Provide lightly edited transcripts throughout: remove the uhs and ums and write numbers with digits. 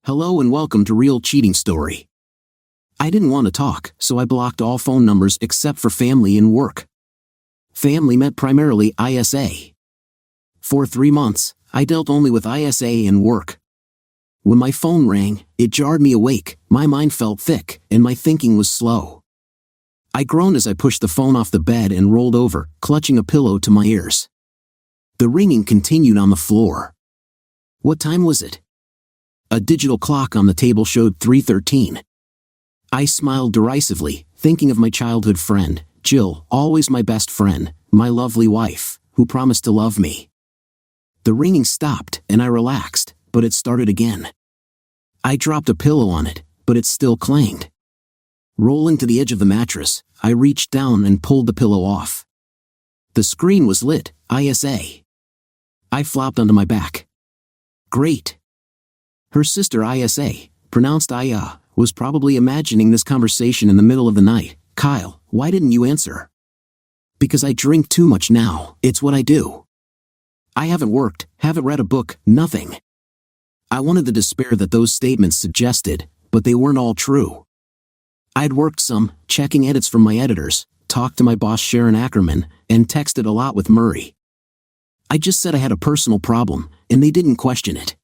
Hello and welcome to Real Cheating Story. I didn't want to talk, so I blocked all phone numbers except for family and work. Family meant primarily ISA. For 3 months, I dealt only with ISA and work. When my phone rang, it jarred me awake, my mind felt thick, and my thinking was slow. I groaned as I pushed the phone off the bed and rolled over, clutching a pillow to my ears. The ringing continued on the floor. What time was it? A digital clock on the table showed 3:13. I smiled derisively, thinking of my childhood friend, Jill, always my best friend, my lovely wife, who promised to love me. The ringing stopped, and I relaxed, but it started again. I dropped a pillow on it, but it still clanged. Rolling to the edge of the mattress, I reached down and pulled the pillow off. The screen was lit, ISA. I flopped onto my back. Great. Her sister ISA, pronounced Aya, was probably imagining this conversation in the middle of the night. Kyle, why didn't you answer? Because I drink too much now, it's what I do. I haven't worked, haven't read a book, nothing. I wanted the despair that those statements suggested, but they weren't all true. I'd worked some, checking edits from my editors, talked to my boss Sharon Ackerman, and texted a lot with Murray. I just said I had a personal problem, and they didn't question it.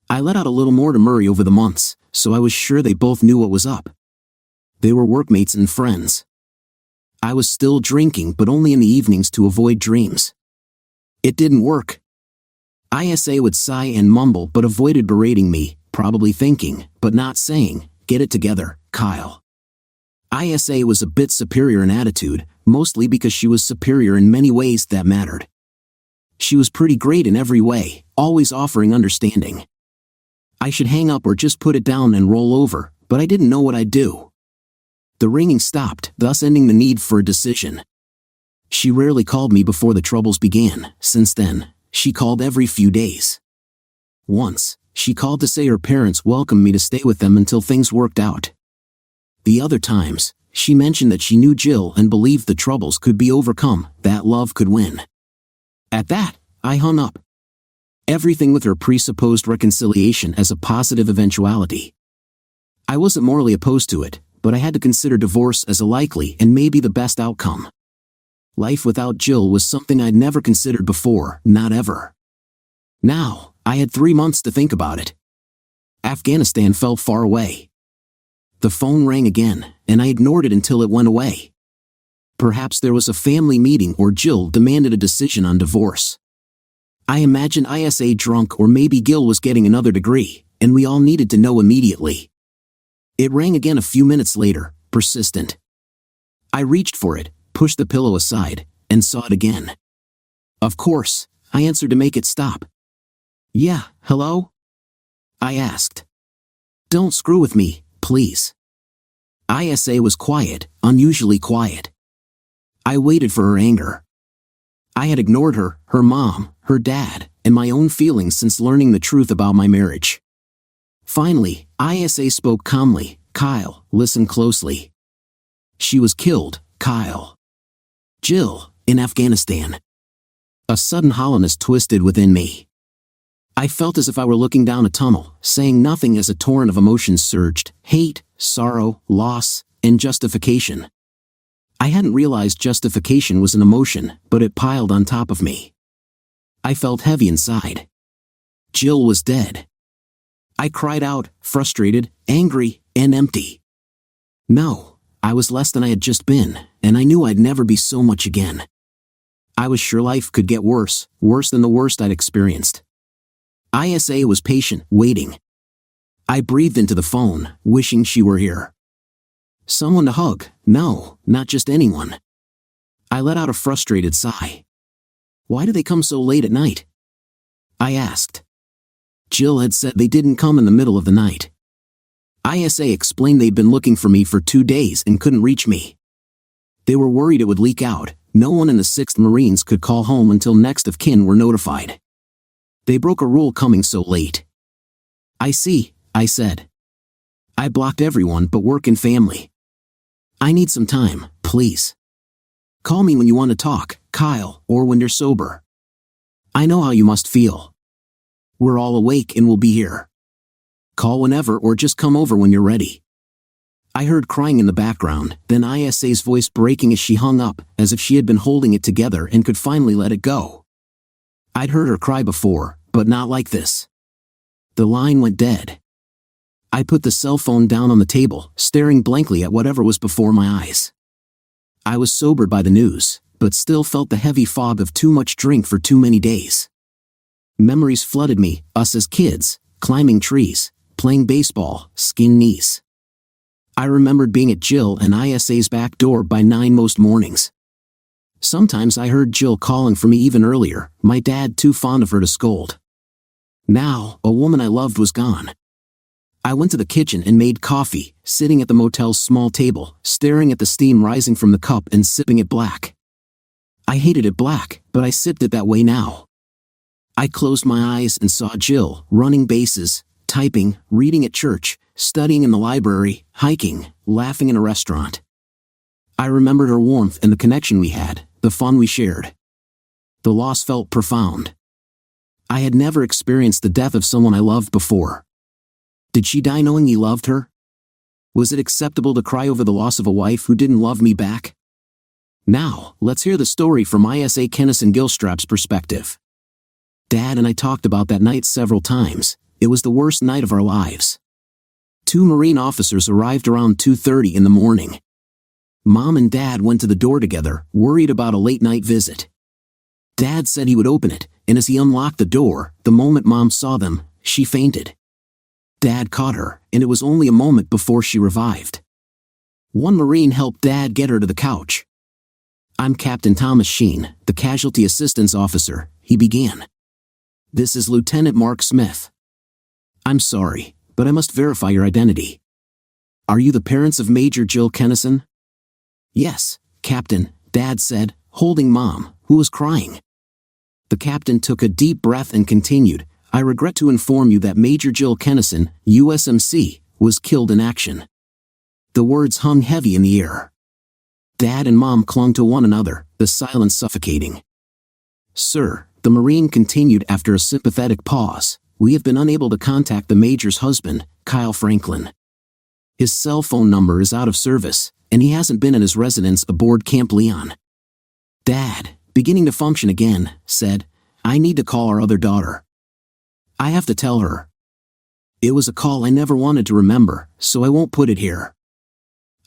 I let out a little more to Murray over the months, so I was sure they both knew what was up. They were workmates and friends. I was still drinking, but only in the evenings to avoid dreams. It didn't work. ISA would sigh and mumble but avoided berating me, probably thinking, but not saying, "Get it together, Kyle." ISA was a bit superior in attitude, mostly because she was superior in many ways that mattered. She was pretty great in every way, always offering understanding. I should hang up or just put it down and roll over, but I didn't know what I'd do. The ringing stopped, thus ending the need for a decision. She rarely called me before the troubles began. Since then, she called every few days. Once, she called to say her parents welcomed me to stay with them until things worked out. The other times, she mentioned that she knew Jill and believed the troubles could be overcome, that love could win. At that, I hung up. Everything with her presupposed reconciliation as a positive eventuality. I wasn't morally opposed to it, but I had to consider divorce as a likely and maybe the best outcome. Life without Jill was something I'd never considered before, not ever. Now, I had 3 months to think about it. Afghanistan felt far away. The phone rang again, and I ignored it until it went away. Perhaps there was a family meeting or Jill demanded a decision on divorce. I imagined ISA drunk or maybe Gil was getting another degree, and we all needed to know immediately. It rang again a few minutes later, persistent. I reached for it, pushed the pillow aside, and saw it again. Of course, I answered to make it stop. "Yeah, hello?" I asked. "Don't screw with me, please." ISA was quiet, unusually quiet. I waited for her anger. I had ignored her, her mom, her dad, and my own feelings since learning the truth about my marriage. Finally, ISA spoke calmly. "Kyle, listen closely. She was killed, Kyle. Jill, in Afghanistan." A sudden hollowness twisted within me. I felt as if I were looking down a tunnel, saying nothing as a torrent of emotions surged: hate, sorrow, loss, and justification. I hadn't realized justification was an emotion, but it piled on top of me. I felt heavy inside. Jill was dead. I cried out, frustrated, angry, and empty. No, I was less than I had just been, and I knew I'd never be so much again. I was sure life could get worse, worse than the worst I'd experienced. ISA was patient, waiting. I breathed into the phone, wishing she were here. Someone to hug, no, not just anyone. I let out a frustrated sigh. "Why do they come so late at night?" I asked. Jill had said they didn't come in the middle of the night. ISA explained they'd been looking for me for 2 days and couldn't reach me. They were worried it would leak out. No one in the 6th Marines could call home until next of kin were notified. They broke a rule coming so late. "I see," I said. "I blocked everyone but work and family. I need some time, please. Call me when you want to talk, Kyle, or when you're sober. I know how you must feel. We're all awake and we'll be here." Call whenever or just come over when you're ready. I heard crying in the background, then ISA's voice breaking as she hung up, as if she had been holding it together and could finally let it go. I'd heard her cry before, but not like this. The line went dead. I put the cell phone down on the table, staring blankly at whatever was before my eyes. I was sobered by the news, but still felt the heavy fog of too much drink for too many days. Memories flooded me, us as kids, climbing trees, playing baseball, skiing knees. I remembered being at Jill and ISA's back door by 9 most mornings. Sometimes I heard Jill calling for me even earlier, my dad too fond of her to scold. Now, a woman I loved was gone. I went to the kitchen and made coffee, sitting at the motel's small table, staring at the steam rising from the cup and sipping it black. I hated it black, but I sipped it that way now. I closed my eyes and saw Jill, running bases, typing, reading at church, studying in the library, hiking, laughing in a restaurant. I remembered her warmth and the connection we had, the fun we shared. The loss felt profound. I had never experienced the death of someone I loved before. Did she die knowing he loved her? Was it acceptable to cry over the loss of a wife who didn't love me back? Now, let's hear the story from ISA Kennison Gilstrap's perspective. Dad and I talked about that night several times. It was the worst night of our lives. 2 Marine officers arrived around 2:30 in the morning. Mom and Dad went to the door together, worried about a late-night visit. Dad said he would open it, and as he unlocked the door, the moment Mom saw them, she fainted. Dad caught her, and it was only a moment before she revived. One Marine helped Dad get her to the couch. "I'm Captain Thomas Sheen, the Casualty Assistance Officer," he began. "This is Lieutenant Mark Smith. I'm sorry, but I must verify your identity. Are you the parents of Major Jill Kennison?" "Yes, Captain," Dad said, holding Mom, who was crying. The captain took a deep breath and continued, "I regret to inform you that Major Jill Kennison, USMC, was killed in action." The words hung heavy in the air. Dad and Mom clung to one another, the silence suffocating. "Sir," the Marine continued after a sympathetic pause, "we have been unable to contact the Major's husband, Kyle Franklin. His cell phone number is out of service, and he hasn't been in his residence aboard Camp Leon." Dad, beginning to function again, said, "I need to call our other daughter. I have to tell her. It was a call I never wanted to remember, so I won't put it here."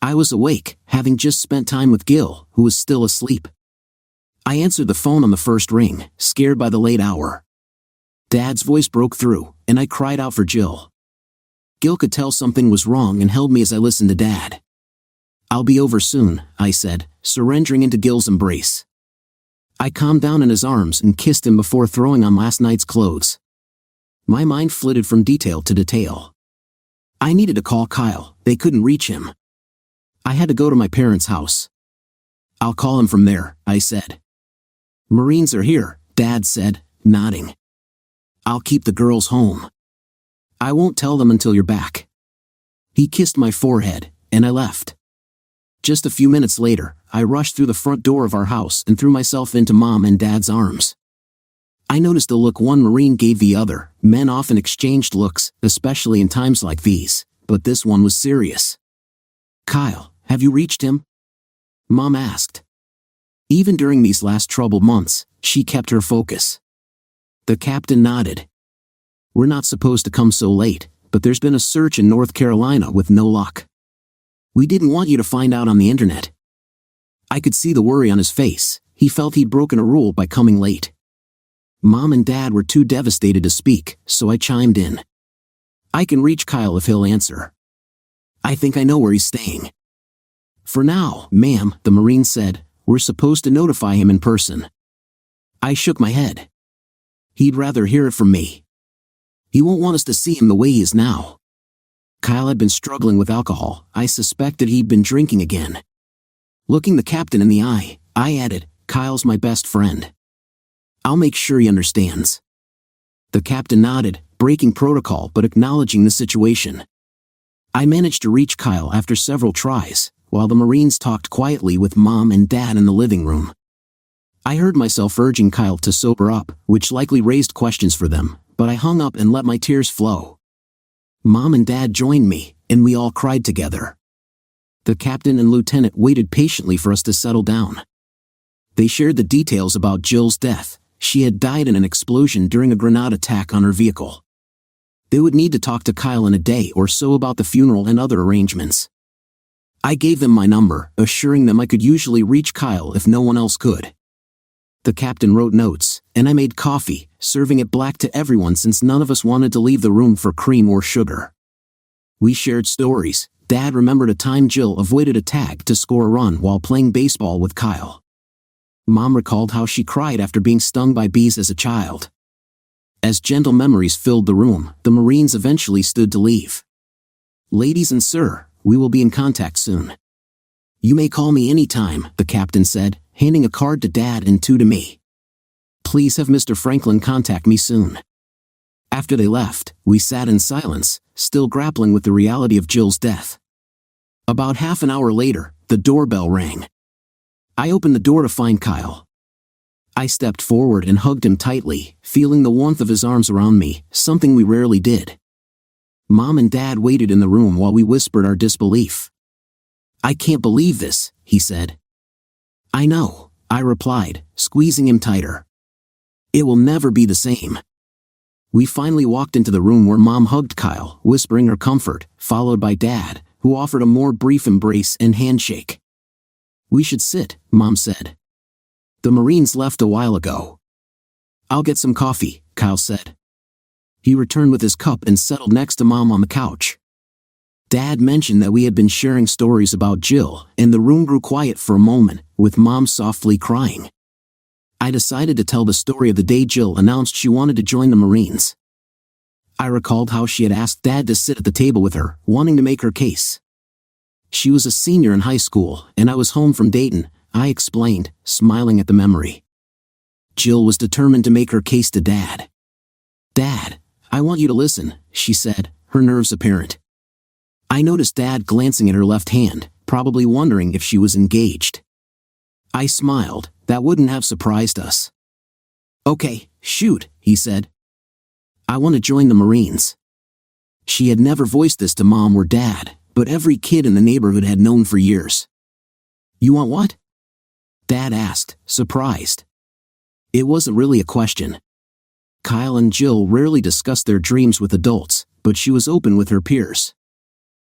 I was awake, having just spent time with Gil, who was still asleep. I answered the phone on the first ring, scared by the late hour. Dad's voice broke through, and I cried out for Jill. Gil could tell something was wrong and held me as I listened to Dad. "I'll be over soon," I said, surrendering into Gil's embrace. I calmed down in his arms and kissed him before throwing on last night's clothes. My mind flitted from detail to detail. I needed to call Kyle, they couldn't reach him. I had to go to my parents' house. "I'll call him from there," I said. "Marines are here," Dad said, nodding. "I'll keep the girls home. I won't tell them until you're back." He kissed my forehead, and I left. Just a few minutes later, I rushed through the front door of our house and threw myself into Mom and Dad's arms. I noticed the look one Marine gave the other. Men often exchanged looks, especially in times like these, but this one was serious. "Kyle, have you reached him?" Mom asked. Even during these last troubled months, she kept her focus. The captain nodded. "We're not supposed to come so late, but there's been a search in North Carolina with no luck. We didn't want you to find out on the internet." I could see the worry on his face. He felt he'd broken a rule by coming late. Mom and Dad were too devastated to speak, so I chimed in. "I can reach Kyle if he'll answer. I think I know where he's staying." "For now, ma'am," the Marine said, "we're supposed to notify him in person." I shook my head. "He'd rather hear it from me. He won't want us to see him the way he is now." Kyle had been struggling with alcohol. I suspected he'd been drinking again. Looking the captain in the eye, I added, "Kyle's my best friend. I'll make sure he understands." The captain nodded, breaking protocol but acknowledging the situation. I managed to reach Kyle after several tries, while the Marines talked quietly with Mom and Dad in the living room. I heard myself urging Kyle to sober up, which likely raised questions for them, but I hung up and let my tears flow. Mom and Dad joined me, and we all cried together. The captain and lieutenant waited patiently for us to settle down. They shared the details about Jill's death. She had died in an explosion during a grenade attack on her vehicle. They would need to talk to Kyle in a day or so about the funeral and other arrangements. I gave them my number, assuring them I could usually reach Kyle if no one else could. The captain wrote notes, and I made coffee, serving it black to everyone since none of us wanted to leave the room for cream or sugar. We shared stories. Dad remembered a time Jill avoided a tag to score a run while playing baseball with Kyle. Mom recalled how she cried after being stung by bees as a child. As gentle memories filled the room, the Marines eventually stood to leave. "Ladies and sir, we will be in contact soon. You may call me any time," the captain said, handing a card to Dad and two to me. "Please have Mr. Franklin contact me soon." After they left, we sat in silence, still grappling with the reality of Jill's death. About half an hour later, the doorbell rang. I opened the door to find Kyle. I stepped forward and hugged him tightly, feeling the warmth of his arms around me, something we rarely did. Mom and Dad waited in the room while we whispered our disbelief. "I can't believe this," he said. "I know," I replied, squeezing him tighter. "It will never be the same." We finally walked into the room where Mom hugged Kyle, whispering her comfort, followed by Dad, who offered a more brief embrace and handshake. "We should sit," Mom said. "The Marines left a while ago." "I'll get some coffee," Kyle said. He returned with his cup and settled next to Mom on the couch. Dad mentioned that we had been sharing stories about Jill, and the room grew quiet for a moment, with Mom softly crying. I decided to tell the story of the day Jill announced she wanted to join the Marines. I recalled how she had asked Dad to sit at the table with her, wanting to make her case. She was a senior in high school, and I was home from Dayton, I explained, smiling at the memory. Jill was determined to make her case to Dad. "Dad, I want you to listen," she said, her nerves apparent. I noticed Dad glancing at her left hand, probably wondering if she was engaged. I smiled. That wouldn't have surprised us. "Okay, shoot," he said. "I want to join the Marines." She had never voiced this to Mom or Dad, but every kid in the neighborhood had known for years. "You want what?" Dad asked, surprised. It wasn't really a question. Kyle and Jill rarely discussed their dreams with adults, but she was open with her peers.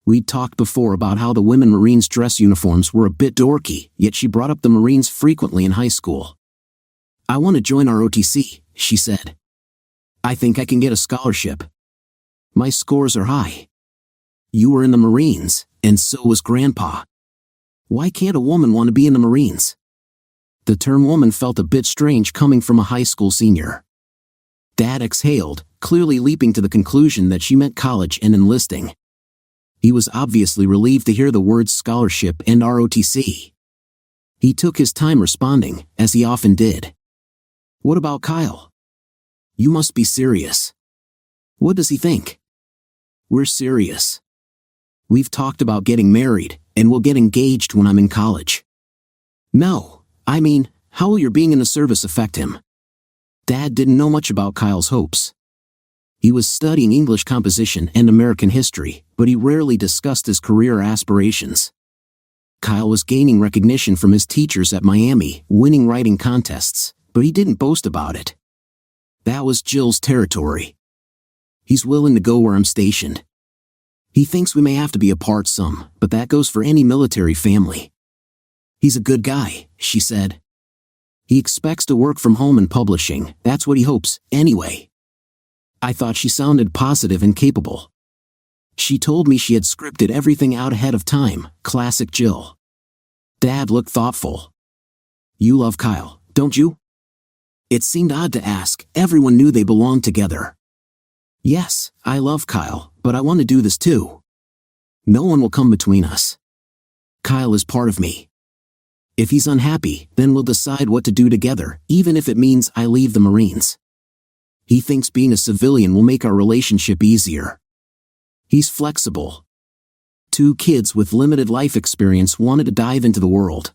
We'd talked before about how the women Marines' dress uniforms were a bit dorky, yet she brought up the Marines frequently in high school. "I want to join ROTC, she said. "I think I can get a scholarship. My scores are high." "You were in the Marines, and so was Grandpa. Why can't a woman want to be in the Marines?" The term woman felt a bit strange coming from a high school senior. Dad exhaled, clearly leaping to the conclusion that she meant college and enlisting. He was obviously relieved to hear the words scholarship and ROTC. He took his time responding, as he often did. "What about Kyle? You must be serious. What does he think?" "We're serious. We've talked about getting married, and we'll get engaged when I'm in college." "No, I mean, how will your being in the service affect him?" Dad didn't know much about Kyle's hopes. He was studying English composition and American history, but he rarely discussed his career aspirations. Kyle was gaining recognition from his teachers at Miami, winning writing contests, but he didn't boast about it. That was Jill's territory. "He's willing to go where I'm stationed. He thinks we may have to be apart some, but that goes for any military family. He's a good guy," she said. "He expects to work from home in publishing, that's what he hopes, anyway." I thought she sounded positive and capable. She told me she had scripted everything out ahead of time, classic Jill. Dad looked thoughtful. "You love Kyle, don't you?" It seemed odd to ask, everyone knew they belonged together. "Yes, I love Kyle, but I want to do this too. No one will come between us. Kyle is part of me. If he's unhappy, then we'll decide what to do together, even if it means I leave the Marines. He thinks being a civilian will make our relationship easier. He's flexible." Two kids with limited life experience wanted to dive into the world.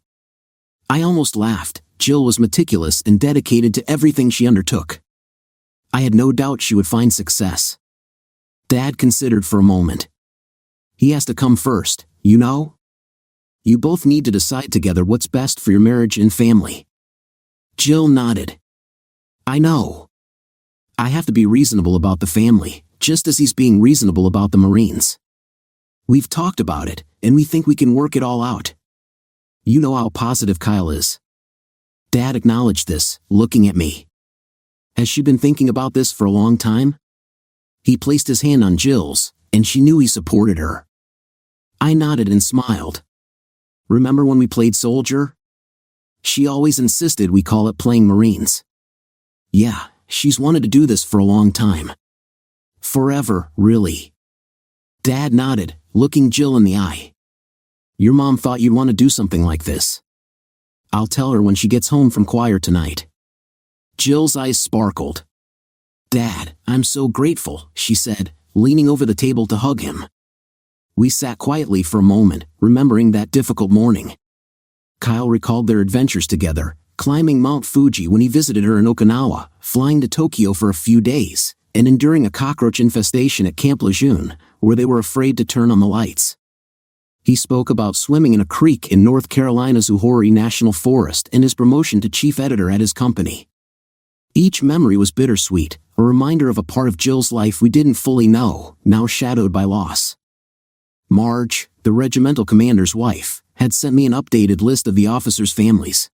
I almost laughed. Jill was meticulous and dedicated to everything she undertook. I had no doubt she would find success. Dad considered for a moment. He has to come first, you know? You both need to decide together what's best for your marriage and family. Jill nodded. I know. I have to be reasonable about the family, just as he's being reasonable about the Marines. We've talked about it, and we think we can work it all out. You know how positive Kyle is. Dad acknowledged this, looking at me. Has she been thinking about this for a long time? He placed his hand on Jill's, and she knew he supported her. I nodded and smiled. Remember when we played soldier? She always insisted we call it playing Marines. Yeah, she's wanted to do this for a long time. Forever, really. Dad nodded, looking Jill in the eye. Your mom thought you'd want to do something like this. I'll tell her when she gets home from choir tonight. Jill's eyes sparkled. Dad, I'm so grateful, she said, leaning over the table to hug him. We sat quietly for a moment, remembering that difficult morning. Kyle recalled their adventures together, climbing Mount Fuji when he visited her in Okinawa, flying to Tokyo for a few days, and enduring a cockroach infestation at Camp Lejeune, where they were afraid to turn on the lights. He spoke about swimming in a creek in North Carolina's Uhuru National Forest and his promotion to chief editor at his company. Each memory was bittersweet, a reminder of a part of Jill's life we didn't fully know, now shadowed by loss. Marge, the regimental commander's wife, had sent me an updated list of the officers' families.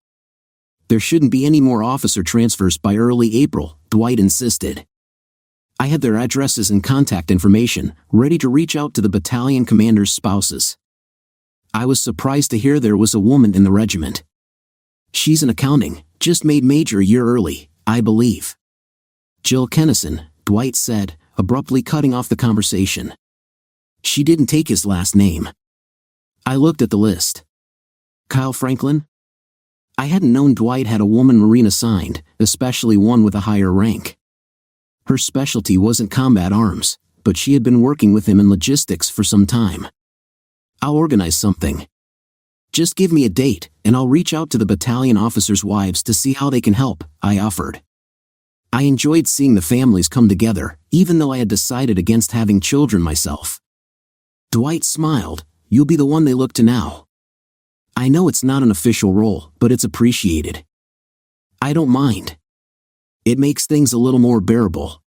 There shouldn't be any more officer transfers by early April, Dwight insisted. I had their addresses and contact information, ready to reach out to the battalion commanders' spouses. I was surprised to hear there was a woman in the regiment. She's in accounting, just made major a year early, I believe. Jill Kennison, Dwight said, abruptly cutting off the conversation. She didn't take his last name. I looked at the list. Kyle Franklin? I hadn't known Dwight had a woman Marine assigned, especially one with a higher rank. Her specialty wasn't combat arms, but she had been working with him in logistics for some time. I'll organize something. Just give me a date, and I'll reach out to the battalion officers' wives to see how they can help, I offered. I enjoyed seeing the families come together, even though I had decided against having children myself. Dwight smiled. You'll be the one they look to now. I know it's not an official role, but it's appreciated. I don't mind. It makes things a little more bearable.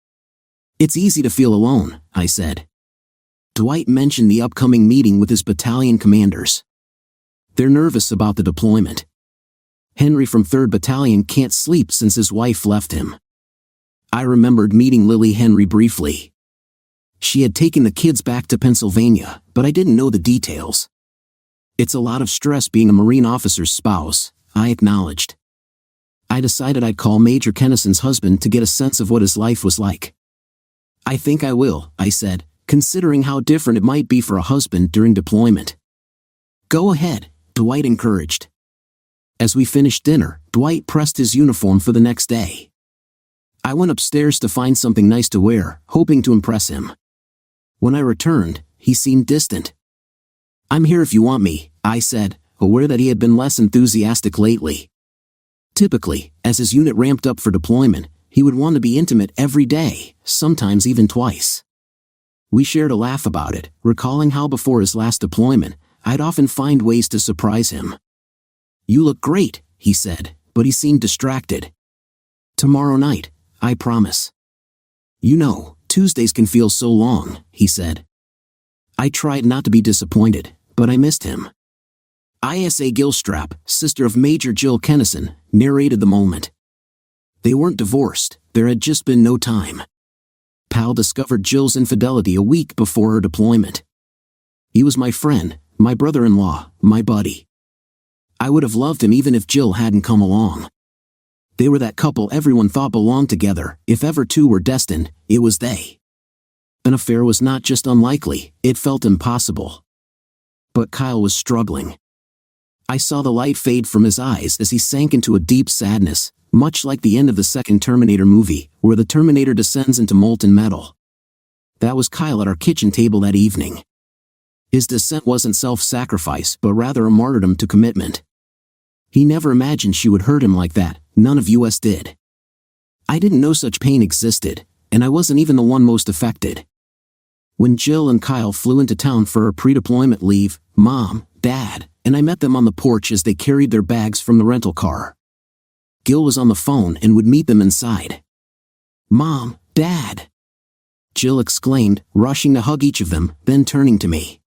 It's easy to feel alone, I said. Dwight mentioned the upcoming meeting with his battalion commanders. They're nervous about the deployment. Henry from 3rd Battalion can't sleep since his wife left him. I remembered meeting Lily Henry briefly. She had taken the kids back to Pennsylvania, but I didn't know the details. It's a lot of stress being a Marine officer's spouse, I acknowledged. I decided I'd call Major Kennison's husband to get a sense of what his life was like. I think I will, I said, considering how different it might be for a husband during deployment. Go ahead, Dwight encouraged. As we finished dinner, Dwight pressed his uniform for the next day. I went upstairs to find something nice to wear, hoping to impress him. When I returned, he seemed distant. I'm here if you want me, I said, aware that he had been less enthusiastic lately. Typically, as his unit ramped up for deployment, he would want to be intimate every day, sometimes even twice. We shared a laugh about it, recalling how before his last deployment, I'd often find ways to surprise him. You look great, he said, but he seemed distracted. Tomorrow night, I promise. You know, Tuesdays can feel so long, he said. I tried not to be disappointed, but I missed him. Isa Gilstrap, sister of Major Jill Kennison, narrated the moment. They weren't divorced, there had just been no time. Pal discovered Jill's infidelity a week before her deployment. He was my friend, my brother-in-law, my buddy. I would have loved him even if Jill hadn't come along. They were that couple everyone thought belonged together. If ever two were destined, it was they. An affair was not just unlikely, it felt impossible. But Kyle was struggling. I saw the light fade from his eyes as he sank into a deep sadness, much like the end of the second Terminator movie, where the Terminator descends into molten metal. That was Kyle at our kitchen table that evening. His descent wasn't self-sacrifice, but rather a martyrdom to commitment. He never imagined she would hurt him like that, none of us did. I didn't know such pain existed, and I wasn't even the one most affected. When Jill and Kyle flew into town for a pre-deployment leave, Mom, Dad, and I met them on the porch as they carried their bags from the rental car. Gil was on the phone and would meet them inside. "Mom, Dad!" Jill exclaimed, rushing to hug each of them, then turning to me.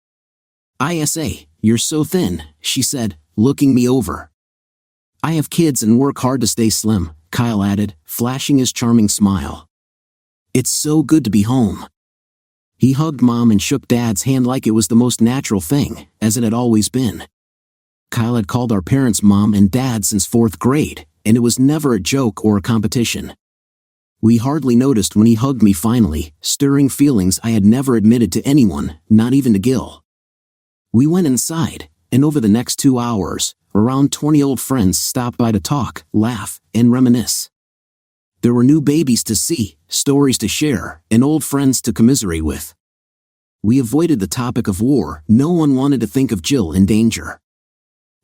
"ISA, you're so thin," she said, looking me over. "I have kids and work hard to stay slim," Kyle added, flashing his charming smile. "It's so good to be home." He hugged Mom and shook Dad's hand like it was the most natural thing, as it had always been. Kyle had called our parents Mom and Dad since 4th grade, and it was never a joke or a competition. We hardly noticed when he hugged me finally, stirring feelings I had never admitted to anyone, not even to Gil. We went inside, and over the next 2 hours, around 20 old friends stopped by to talk, laugh, and reminisce. There were new babies to see, stories to share, and old friends to commiserate with. We avoided the topic of war. No one wanted to think of Jill in danger.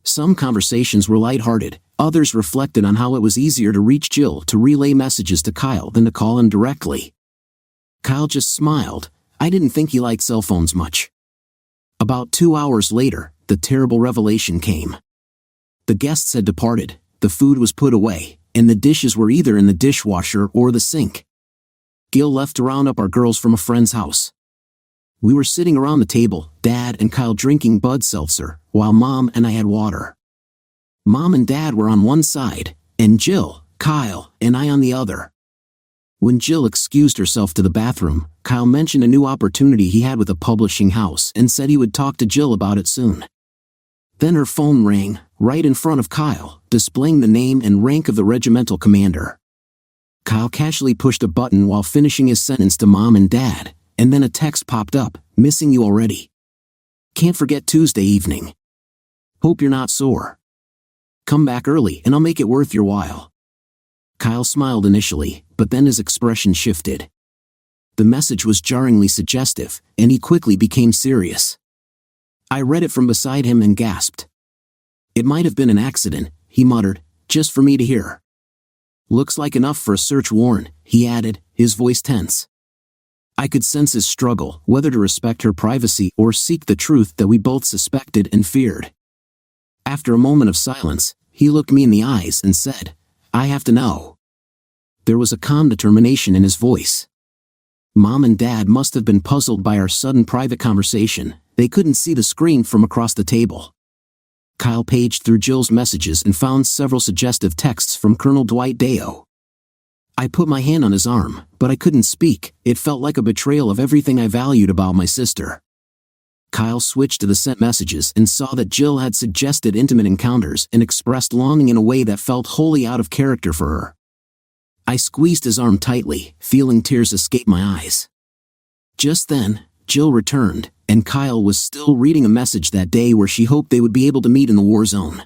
Some conversations were lighthearted, others reflected on how it was easier to reach Jill to relay messages to Kyle than to call him directly. Kyle just smiled. I didn't think he liked cell phones much. About 2 hours later, the terrible revelation came. The guests had departed, the food was put away, and the dishes were either in the dishwasher or the sink. Gil left to round up our girls from a friend's house. We were sitting around the table, Dad and Kyle drinking Bud Seltzer, while Mom and I had water. Mom and Dad were on one side, and Jill, Kyle, and I on the other. When Jill excused herself to the bathroom, Kyle mentioned a new opportunity he had with a publishing house and said he would talk to Jill about it soon. Then her phone rang, right in front of Kyle, displaying the name and rank of the regimental commander. Kyle casually pushed a button while finishing his sentence to Mom and Dad, and then a text popped up, "Missing you already. Can't forget Tuesday evening. Hope you're not sore. Come back early and I'll make it worth your while." Kyle smiled initially, but then his expression shifted. The message was jarringly suggestive, and he quickly became serious. I read it from beside him and gasped. "It might have been an accident," he muttered, "just for me to hear." "Looks like enough for a search warrant," he added, his voice tense. I could sense his struggle, whether to respect her privacy or seek the truth that we both suspected and feared. After a moment of silence, he looked me in the eyes and said, "I have to know." There was a calm determination in his voice. Mom and Dad must have been puzzled by our sudden private conversation. They couldn't see the screen from across the table. Kyle paged through Jill's messages and found several suggestive texts from Colonel Dwight Deo. I put my hand on his arm, but I couldn't speak. It felt like a betrayal of everything I valued about my sister. Kyle switched to the sent messages and saw that Jill had suggested intimate encounters and expressed longing in a way that felt wholly out of character for her. I squeezed his arm tightly, feeling tears escape my eyes. Just then, Jill returned, and Kyle was still reading a message that day where she hoped they would be able to meet in the war zone.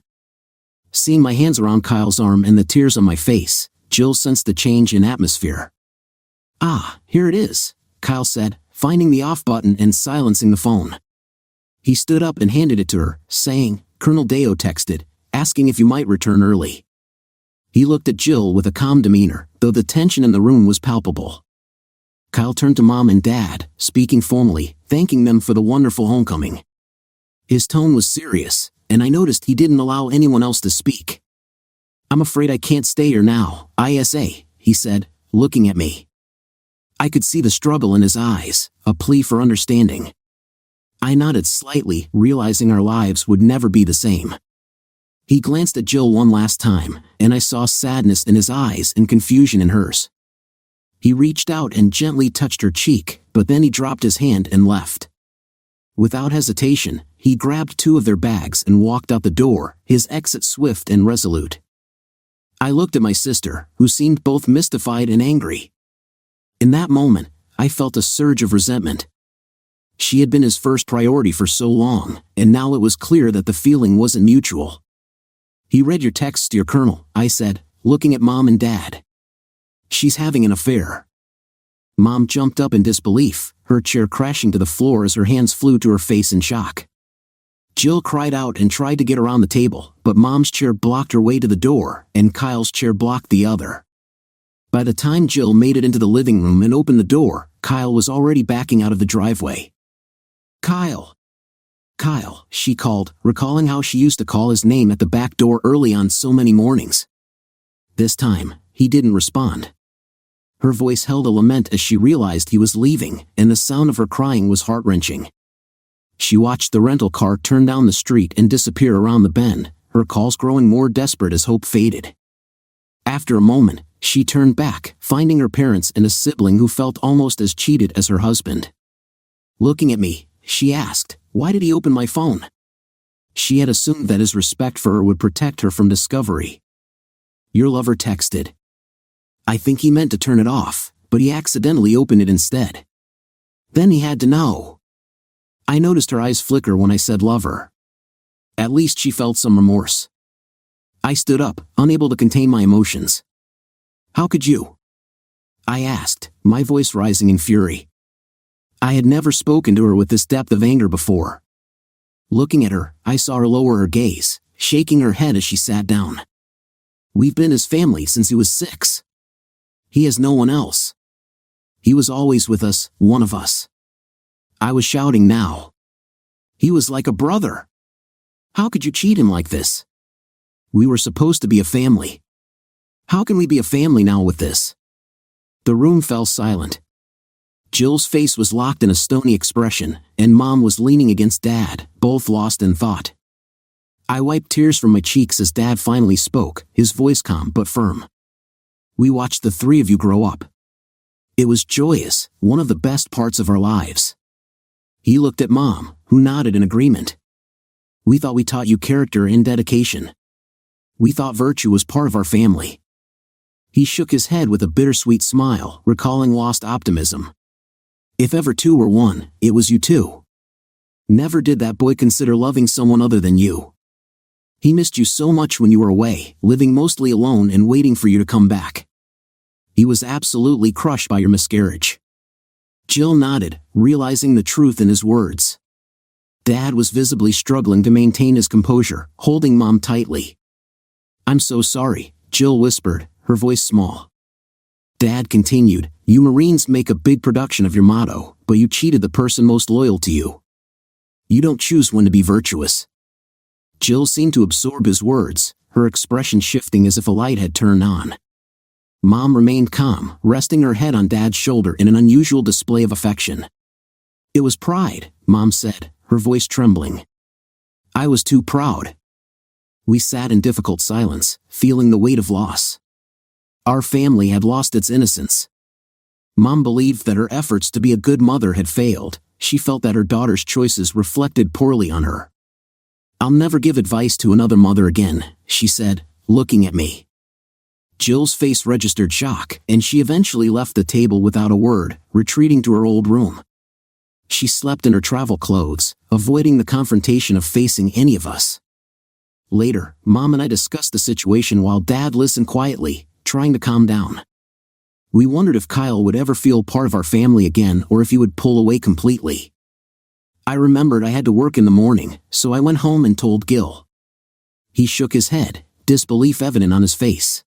Seeing my hands around Kyle's arm and the tears on my face, Jill sensed the change in atmosphere. "Ah, here it is," Kyle said, finding the off button and silencing the phone. He stood up and handed it to her, saying, "Colonel Deo texted, asking if you might return early." He looked at Jill with a calm demeanor, though the tension in the room was palpable. Kyle turned to Mom and Dad, speaking formally, thanking them for the wonderful homecoming. His tone was serious, and I noticed he didn't allow anyone else to speak. "I'm afraid I can't stay here now, ISA, he said, looking at me. I could see the struggle in his eyes, a plea for understanding. I nodded slightly, realizing our lives would never be the same. He glanced at Jill one last time, and I saw sadness in his eyes and confusion in hers. He reached out and gently touched her cheek, but then he dropped his hand and left. Without hesitation, he grabbed 2 of their bags and walked out the door, his exit swift and resolute. I looked at my sister, who seemed both mystified and angry. In that moment, I felt a surge of resentment. She had been his first priority for so long, and now it was clear that the feeling wasn't mutual. "He read your texts to your colonel," I said, looking at Mom and Dad. "She's having an affair." Mom jumped up in disbelief, her chair crashing to the floor as her hands flew to her face in shock. Jill cried out and tried to get around the table, but Mom's chair blocked her way to the door, and Kyle's chair blocked the other. By the time Jill made it into the living room and opened the door, Kyle was already backing out of the driveway. "Kyle! Kyle," she called, recalling how she used to call his name at the back door early on so many mornings. This time, he didn't respond. Her voice held a lament as she realized he was leaving, and the sound of her crying was heart-wrenching. She watched the rental car turn down the street and disappear around the bend, her calls growing more desperate as hope faded. After a moment, she turned back, finding her parents and a sibling who felt almost as cheated as her husband. Looking at me, she asked, "Why did he open my phone?" She had assumed that his respect for her would protect her from discovery. "Your lover texted. I think he meant to turn it off, but he accidentally opened it instead. Then he had to know." I noticed her eyes flicker when I said lover. At least she felt some remorse. I stood up, unable to contain my emotions. "How could you?" I asked, my voice rising in fury. I had never spoken to her with this depth of anger before. Looking at her, I saw her lower her gaze, shaking her head as she sat down. "We've been his family since he was 6. He has no one else. He was always with us, one of us." I was shouting now. "He was like a brother. How could you cheat him like this? We were supposed to be a family. How can we be a family now with this?" The room fell silent. Jill's face was locked in a stony expression, and Mom was leaning against Dad, both lost in thought. I wiped tears from my cheeks as Dad finally spoke, his voice calm but firm. "We watched the 3 of you grow up. It was joyous, one of the best parts of our lives." He looked at Mom, who nodded in agreement. "We thought we taught you character and dedication. We thought virtue was part of our family." He shook his head with a bittersweet smile, recalling lost optimism. "If ever 2 were 1, it was you 2. Never did that boy consider loving someone other than you. He missed you so much when you were away, living mostly alone and waiting for you to come back. He was absolutely crushed by your miscarriage." Jill nodded, realizing the truth in his words. Dad was visibly struggling to maintain his composure, holding Mom tightly. "I'm so sorry," Jill whispered, her voice small. Dad continued, "You Marines make a big production of your motto, but you cheated the person most loyal to you. You don't choose when to be virtuous." Jill seemed to absorb his words, her expression shifting as if a light had turned on. Mom remained calm, resting her head on Dad's shoulder in an unusual display of affection. "It was pride," Mom said, her voice trembling. "I was too proud." We sat in difficult silence, feeling the weight of loss. Our family had lost its innocence. Mom believed that her efforts to be a good mother had failed. She felt that her daughter's choices reflected poorly on her. "I'll never give advice to another mother again," she said, looking at me. Jill's face registered shock, and she eventually left the table without a word, retreating to her old room. She slept in her travel clothes, avoiding the confrontation of facing any of us. Later, Mom and I discussed the situation while Dad listened quietly, trying to calm down. We wondered if Kyle would ever feel part of our family again or if he would pull away completely. I remembered I had to work in the morning, so I went home and told Gil. He shook his head, disbelief evident on his face.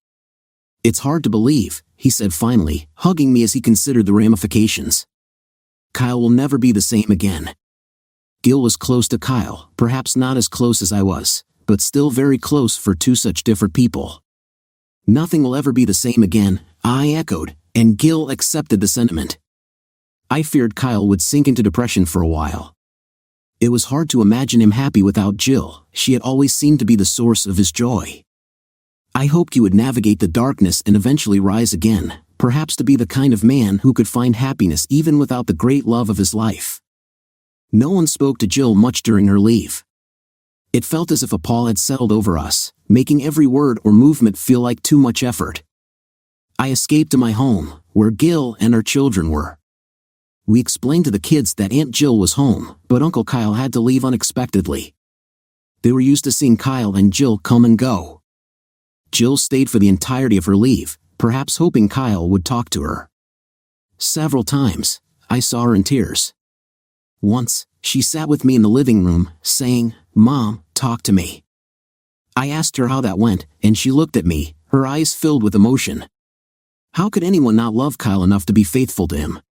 "It's hard to believe," he said finally, hugging me as he considered the ramifications. "Kyle will never be the same again." Gil was close to Kyle, perhaps not as close as I was, but still very close for 2 such different people. "Nothing will ever be the same again," I echoed, and Gil accepted the sentiment. I feared Kyle would sink into depression for a while. It was hard to imagine him happy without Jill. She had always seemed to be the source of his joy. I hoped he would navigate the darkness and eventually rise again, perhaps to be the kind of man who could find happiness even without the great love of his life. No one spoke to Jill much during her leave. It felt as if a pall had settled over us, making every word or movement feel like too much effort. I escaped to my home, where Gil and our children were. We explained to the kids that Aunt Jill was home, but Uncle Kyle had to leave unexpectedly. They were used to seeing Kyle and Jill come and go. Jill stayed for the entirety of her leave, perhaps hoping Kyle would talk to her. Several times, I saw her in tears. Once, she sat with me in the living room, saying, "Mom, talk to me." I asked her how that went, and she looked at me, her eyes filled with emotion. How could anyone not love Kyle enough to be faithful to him?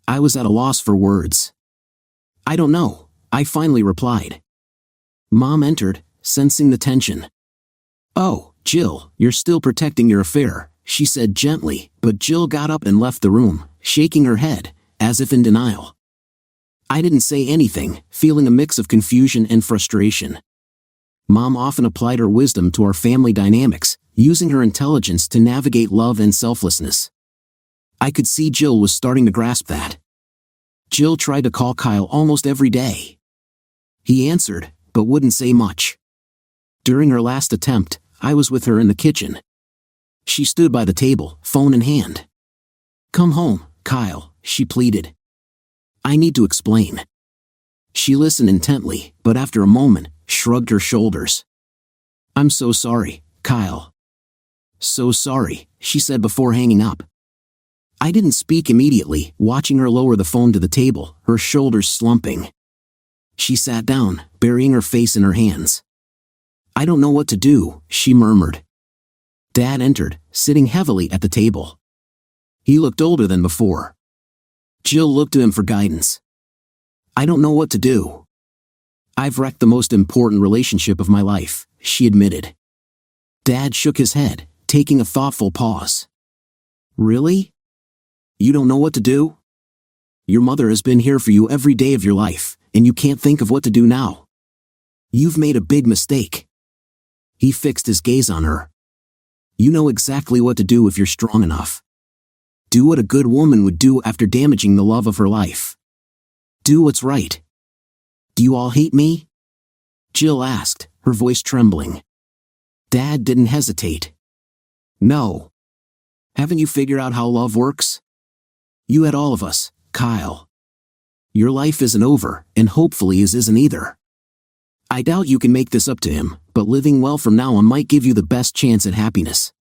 I was at a loss for words. I don't know, I finally replied. Mom entered, sensing the tension. Oh, Jill, you're still protecting your affair, she said gently, but Jill got up and left the room, shaking her head, as if in denial. I didn't say anything, feeling a mix of confusion and frustration. Mom often applied her wisdom to our family dynamics, using her intelligence to navigate love and selflessness. I could see Jill was starting to grasp that. Jill tried to call Kyle almost every day. He answered, but wouldn't say much. During her last attempt, I was with her in the kitchen. She stood by the table, phone in hand. Come home, Kyle, she pleaded. I need to explain. She listened intently, but after a moment, shrugged her shoulders. I'm so sorry, Kyle. So sorry, she said before hanging up. I didn't speak immediately, watching her lower the phone to the table, her shoulders slumping. She sat down, burying her face in her hands. I don't know what to do, she murmured. Dad entered, sitting heavily at the table. He looked older than before. Jill looked to him for guidance. I don't know what to do. I've wrecked the most important relationship of my life, she admitted. Dad shook his head, taking a thoughtful pause. Really? You don't know what to do? Your mother has been here for you every day of your life, and you can't think of what to do now. You've made a big mistake. He fixed his gaze on her. You know exactly what to do if you're strong enough. Do what a good woman would do after damaging the love of her life. Do what's right. Do you all hate me? Jill asked, her voice trembling. Dad didn't hesitate. No. Haven't you figured out how love works? You had all of us, Kyle. Your life isn't over, and hopefully his isn't either. I doubt you can make this up to him, but living well from now on might give you the best chance at happiness.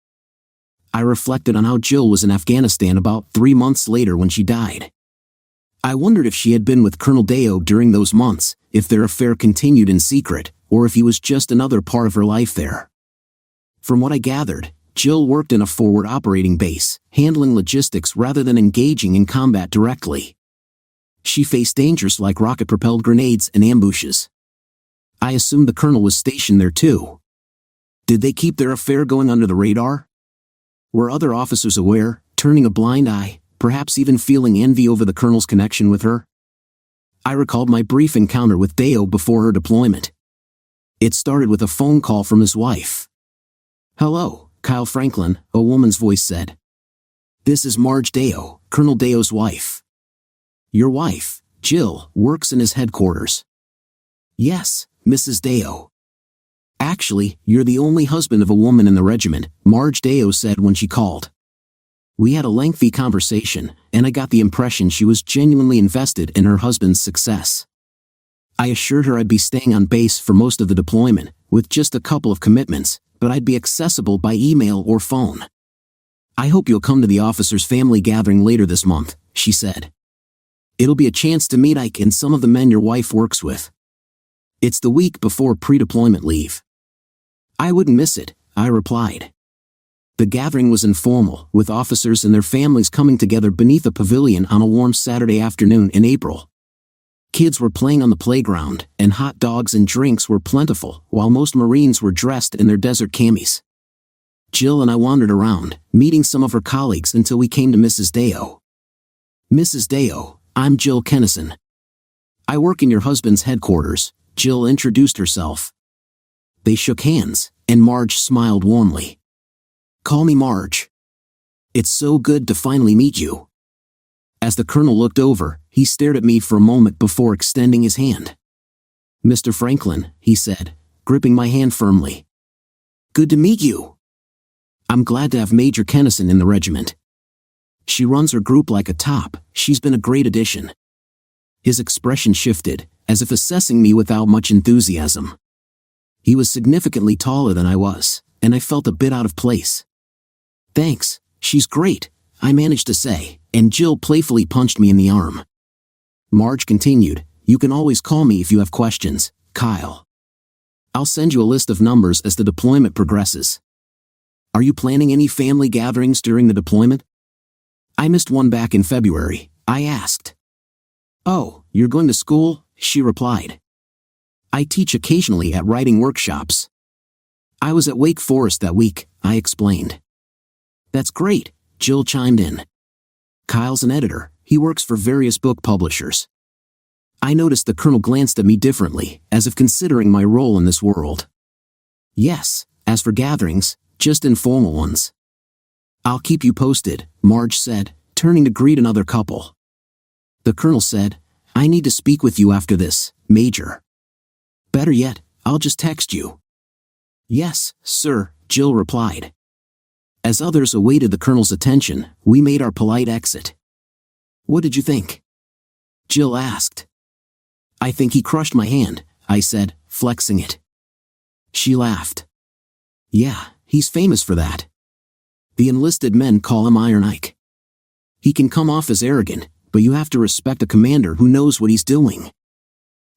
I reflected on how Jill was in Afghanistan about 3 months later when she died. I wondered if she had been with Colonel Deo during those months, if their affair continued in secret, or if he was just another part of her life there. From what I gathered, Jill worked in a forward operating base, handling logistics rather than engaging in combat directly. She faced dangers like rocket-propelled grenades and ambushes. I assumed the colonel was stationed there too. Did they keep their affair going under the radar? Were other officers aware, turning a blind eye, perhaps even feeling envy over the colonel's connection with her? I recalled my brief encounter with Deo before her deployment. It started with a phone call from his wife. Hello, Kyle Franklin, a woman's voice said. This is Marge Deo, Colonel Deo's wife. Your wife, Jill, works in his headquarters. Yes, Mrs. Deo. Actually, you're the only husband of a woman in the regiment, Marge Deo said when she called. We had a lengthy conversation, and I got the impression she was genuinely invested in her husband's success. I assured her I'd be staying on base for most of the deployment, with just a couple of commitments, but I'd be accessible by email or phone. I hope you'll come to the officers' family gathering later this month, she said. It'll be a chance to meet Ike and some of the men your wife works with. It's the week before pre-deployment leave. I wouldn't miss it, I replied. The gathering was informal, with officers and their families coming together beneath a pavilion on a warm Saturday afternoon in April. Kids were playing on the playground, and hot dogs and drinks were plentiful, while most Marines were dressed in their desert camis. Jill and I wandered around, meeting some of her colleagues until we came to Mrs. Deo. Mrs. Deo, I'm Jill Kennison. I work in your husband's headquarters, Jill introduced herself. They shook hands, and Marge smiled warmly. Call me Marge. It's so good to finally meet you. As the colonel looked over, he stared at me for a moment before extending his hand. Mr. Franklin, he said, gripping my hand firmly. Good to meet you. I'm glad to have Major Kennison in the regiment. She runs her group like a top, she's been a great addition. His expression shifted, as if assessing me without much enthusiasm. He was significantly taller than I was, and I felt a bit out of place. Thanks, she's great, I managed to say, and Jill playfully punched me in the arm. Marge continued, you can always call me if you have questions, Kyle. I'll send you a list of numbers as the deployment progresses. Are you planning any family gatherings during the deployment? I missed one back in February, I asked. Oh, you're going to school? She replied. I teach occasionally at writing workshops. I was at Wake Forest that week, I explained. That's great, Jill chimed in. Kyle's an editor, he works for various book publishers. I noticed the colonel glanced at me differently, as if considering my role in this world. Yes, as for gatherings, just informal ones. I'll keep you posted, Marge said, turning to greet another couple. The colonel said, I need to speak with you after this, Major. Better yet, I'll just text you. Yes, sir, Jill replied. As others awaited the colonel's attention, we made our polite exit. What did you think? Jill asked. I think he crushed my hand, I said, flexing it. She laughed. Yeah, he's famous for that. The enlisted men call him Iron Ike. He can come off as arrogant, but you have to respect a commander who knows what he's doing.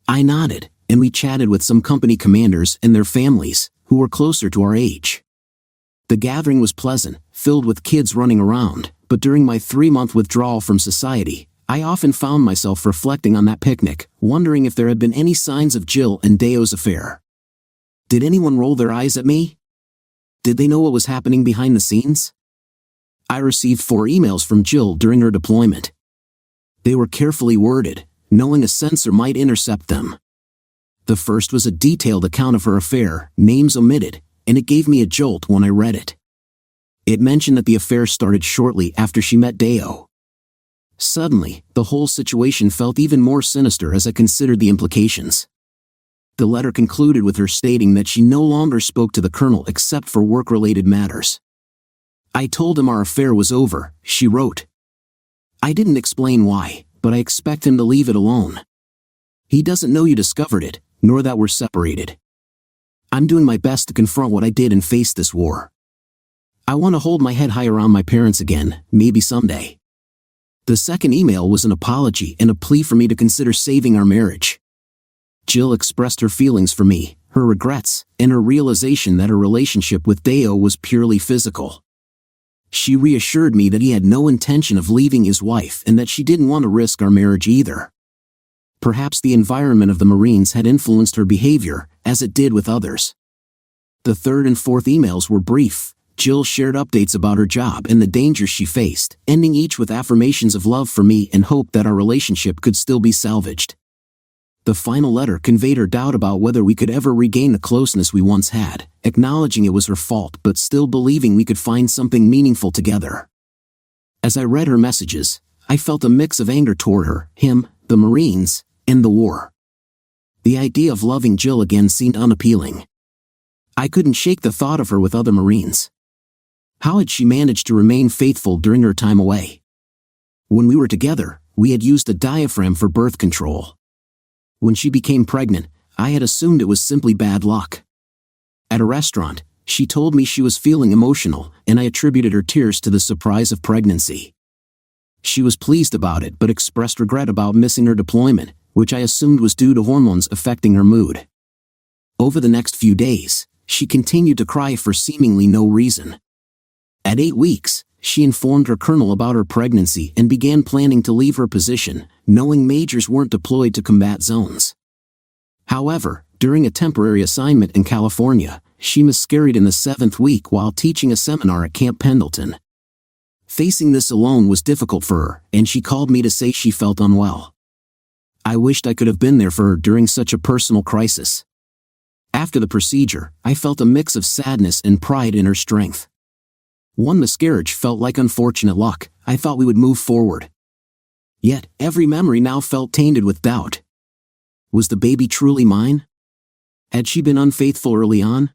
I nodded, and we chatted with some company commanders and their families, who were closer to our age. The gathering was pleasant, filled with kids running around, but during my 3-month withdrawal from society, I often found myself reflecting on that picnic, wondering if there had been any signs of Jill and Deo's affair. Did anyone roll their eyes at me? Did they know what was happening behind the scenes? I received 4 emails from Jill during her deployment. They were carefully worded, knowing a censor might intercept them. The first was a detailed account of her affair, names omitted, and it gave me a jolt when I read it. It mentioned that the affair started shortly after she met Deo. Suddenly, the whole situation felt even more sinister as I considered the implications. The letter concluded with her stating that she no longer spoke to the colonel except for work-related matters. I told him our affair was over, she wrote. I didn't explain why, but I expect him to leave it alone. He doesn't know you discovered it, nor that we're separated. I'm doing my best to confront what I did and face this war. I want to hold my head high around my parents again, maybe someday. The second email was an apology and a plea for me to consider saving our marriage. Jill expressed her feelings for me, her regrets, and her realization that her relationship with Deo was purely physical. She reassured me that he had no intention of leaving his wife and that she didn't want to risk our marriage either. Perhaps the environment of the Marines had influenced her behavior, as it did with others. The third and fourth emails were brief. Jill shared updates about her job and the dangers she faced, ending each with affirmations of love for me and hope that our relationship could still be salvaged. The final letter conveyed her doubt about whether we could ever regain the closeness we once had, acknowledging it was her fault but still believing we could find something meaningful together. As I read her messages, I felt a mix of anger toward her, him, the Marines, and the war. The idea of loving Jill again seemed unappealing. I couldn't shake the thought of her with other Marines. How had she managed to remain faithful during her time away? When we were together, we had used a diaphragm for birth control. When she became pregnant, I had assumed it was simply bad luck. At a restaurant, she told me she was feeling emotional, and I attributed her tears to the surprise of pregnancy. She was pleased about it but expressed regret about missing her deployment, which I assumed was due to hormones affecting her mood. Over the next few days, she continued to cry for seemingly no reason. At 8 weeks, she informed her colonel about her pregnancy and began planning to leave her position, knowing majors weren't deployed to combat zones. However, during a temporary assignment in California, she miscarried in the 7th week while teaching a seminar at Camp Pendleton. Facing this alone was difficult for her, and she called me to say she felt unwell. I wished I could have been there for her during such a personal crisis. After the procedure, I felt a mix of sadness and pride in her strength. One miscarriage felt like unfortunate luck. I thought we would move forward. Yet, every memory now felt tainted with doubt. Was the baby truly mine? Had she been unfaithful early on?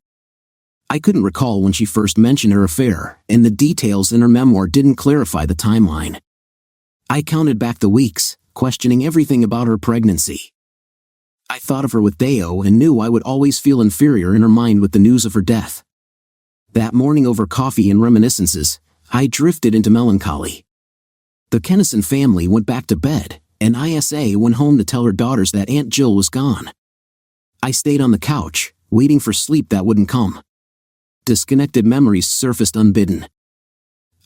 I couldn't recall when she first mentioned her affair, and the details in her memoir didn't clarify the timeline. I counted back the weeks, questioning everything about her pregnancy. I thought of her with Deo and knew I would always feel inferior in her mind with the news of her death. That morning over coffee and reminiscences, I drifted into melancholy. The Kennison family went back to bed, and ISA went home to tell her daughters that Aunt Jill was gone. I stayed on the couch, waiting for sleep that wouldn't come. Disconnected memories surfaced unbidden.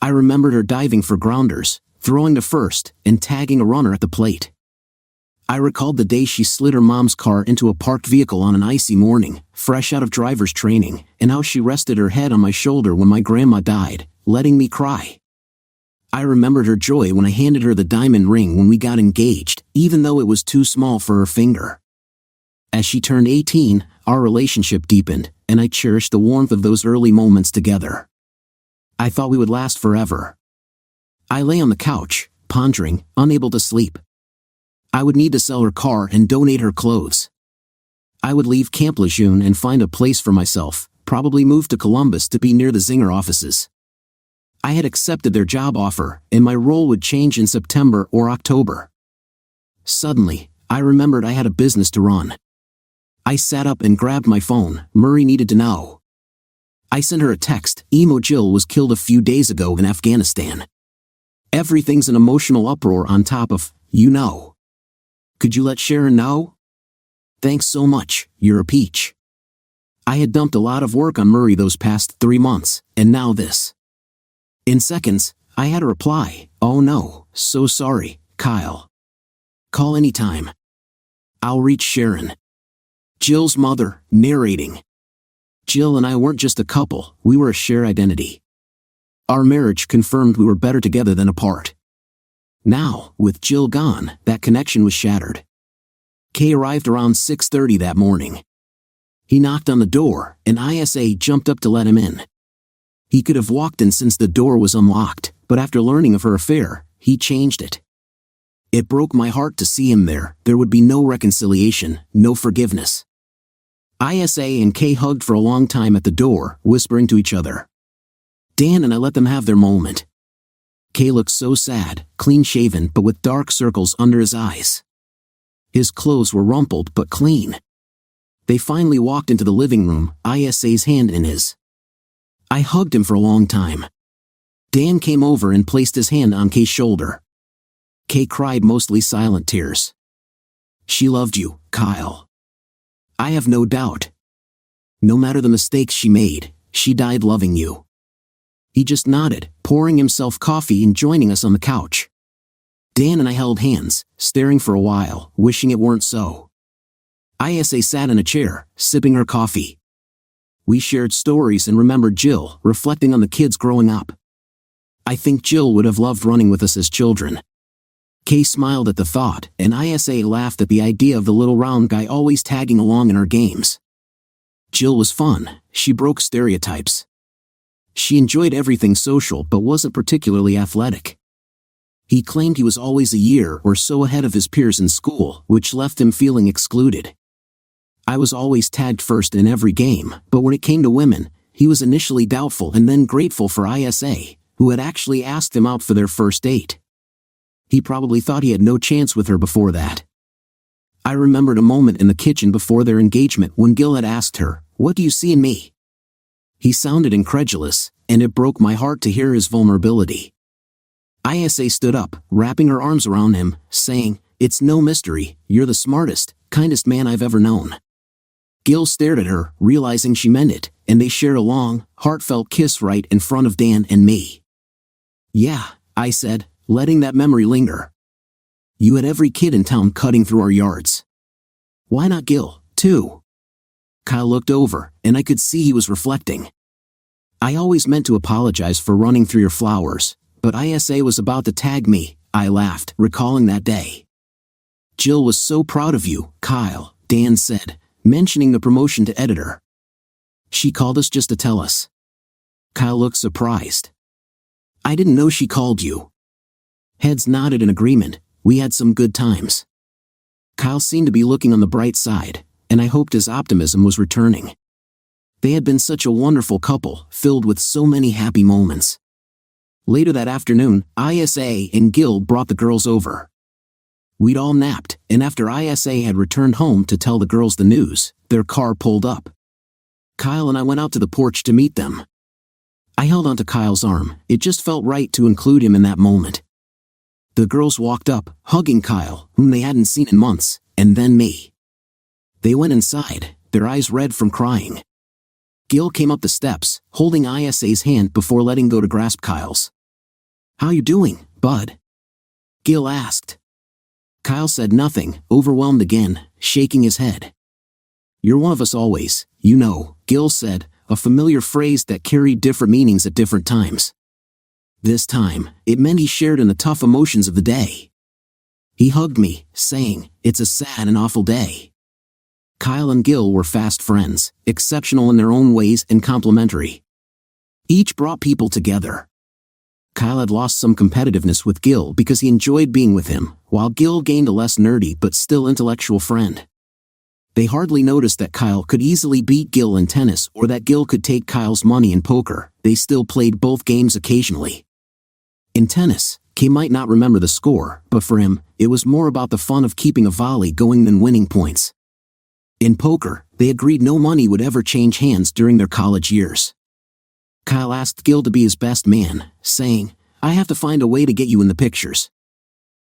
I remembered her diving for grounders, throwing to first, and tagging a runner at the plate. I recalled the day she slid her mom's car into a parked vehicle on an icy morning, fresh out of driver's training, and how she rested her head on my shoulder when my grandma died, letting me cry. I remembered her joy when I handed her the diamond ring when we got engaged, even though it was too small for her finger. As she turned 18, our relationship deepened, and I cherished the warmth of those early moments together. I thought we would last forever. I lay on the couch, pondering, unable to sleep. I would need to sell her car and donate her clothes. I would leave Camp Lejeune and find a place for myself, probably move to Columbus to be near the Zinger offices. I had accepted their job offer, and my role would change in September or October. Suddenly, I remembered I had a business to run. I sat up and grabbed my phone. Murray needed to know. I sent her a text. Emo Jill was killed a few days ago in Afghanistan. Everything's an emotional uproar on top of, you know. Could you let Sharon know? Thanks so much, you're a peach. I had dumped a lot of work on Murray those past 3 months, and now this. In seconds, I had a reply. Oh no, so sorry, Kyle. Call anytime. I'll reach Sharon. Jill's mother, narrating. Jill and I weren't just a couple, we were a shared identity. Our marriage confirmed we were better together than apart. Now, with Jill gone, that connection was shattered. Kay arrived around 6:30 that morning. He knocked on the door, and ISA jumped up to let him in. He could have walked in since the door was unlocked, but after learning of her affair, he changed it. It broke my heart to see him there. There would be no reconciliation, no forgiveness. ISA and Kay hugged for a long time at the door, whispering to each other. Dan and I let them have their moment. Kay looked so sad, clean-shaven but with dark circles under his eyes. His clothes were rumpled but clean. They finally walked into the living room, ISA's hand in his. I hugged him for a long time. Dan came over and placed his hand on Kay's shoulder. Kay cried mostly silent tears. She loved you, Kyle. I have no doubt. No matter the mistakes she made, she died loving you. He just nodded, pouring himself coffee and joining us on the couch. Dan and I held hands, staring for a while, wishing it weren't so. ISA sat in a chair, sipping her coffee. We shared stories and remembered Jill, reflecting on the kids growing up. I think Jill would have loved running with us as children. Kay smiled at the thought, and ISA laughed at the idea of the little round guy always tagging along in our games. Jill was fun, she broke stereotypes. She enjoyed everything social but wasn't particularly athletic. He claimed he was always a year or so ahead of his peers in school, which left him feeling excluded. I was always tagged first in every game, but when it came to women, he was initially doubtful and then grateful for ISA, who had actually asked him out for their first date. He probably thought he had no chance with her before that. I remembered a moment in the kitchen before their engagement when Gil had asked her, "What do you see in me?" He sounded incredulous, and it broke my heart to hear his vulnerability. ISA stood up, wrapping her arms around him, saying, "It's no mystery, you're the smartest, kindest man I've ever known." Gil stared at her, realizing she meant it, and they shared a long, heartfelt kiss right in front of Dan and me. "Yeah," I said, letting that memory linger. "You had every kid in town cutting through our yards. Why not Gil, too?" Kyle looked over, and I could see he was reflecting. "I always meant to apologize for running through your flowers, but ISA was about to tag me," I laughed, recalling that day. "Jill was so proud of you, Kyle," Dan said, mentioning the promotion to editor. "She called us just to tell us." Kyle looked surprised. "I didn't know she called you." Heads nodded in agreement. We had some good times. Kyle seemed to be looking on the bright side, and I hoped his optimism was returning. They had been such a wonderful couple, filled with so many happy moments. Later that afternoon, ISA and Gil brought the girls over. We'd all napped, and after ISA had returned home to tell the girls the news, their car pulled up. Kyle and I went out to the porch to meet them. I held onto Kyle's arm. It just felt right to include him in that moment. The girls walked up, hugging Kyle, whom they hadn't seen in months, and then me. They went inside, their eyes red from crying. Gil came up the steps, holding ISA's hand before letting go to grasp Kyle's. "How you doing, bud?" Gil asked. Kyle said nothing, overwhelmed again, shaking his head. "You're one of us always, you know," Gil said, a familiar phrase that carried different meanings at different times. This time, it meant he shared in the tough emotions of the day. He hugged me, saying, "It's a sad and awful day." Kyle and Gil were fast friends, exceptional in their own ways and complementary. Each brought people together. Kyle had lost some competitiveness with Gil because he enjoyed being with him, while Gil gained a less nerdy but still intellectual friend. They hardly noticed that Kyle could easily beat Gil in tennis or that Gil could take Kyle's money in poker. They still played both games occasionally. In tennis, Kay might not remember the score, but for him, it was more about the fun of keeping a volley going than winning points. In poker, they agreed no money would ever change hands during their college years. Kyle asked Gil to be his best man, saying, "I have to find a way to get you in the pictures."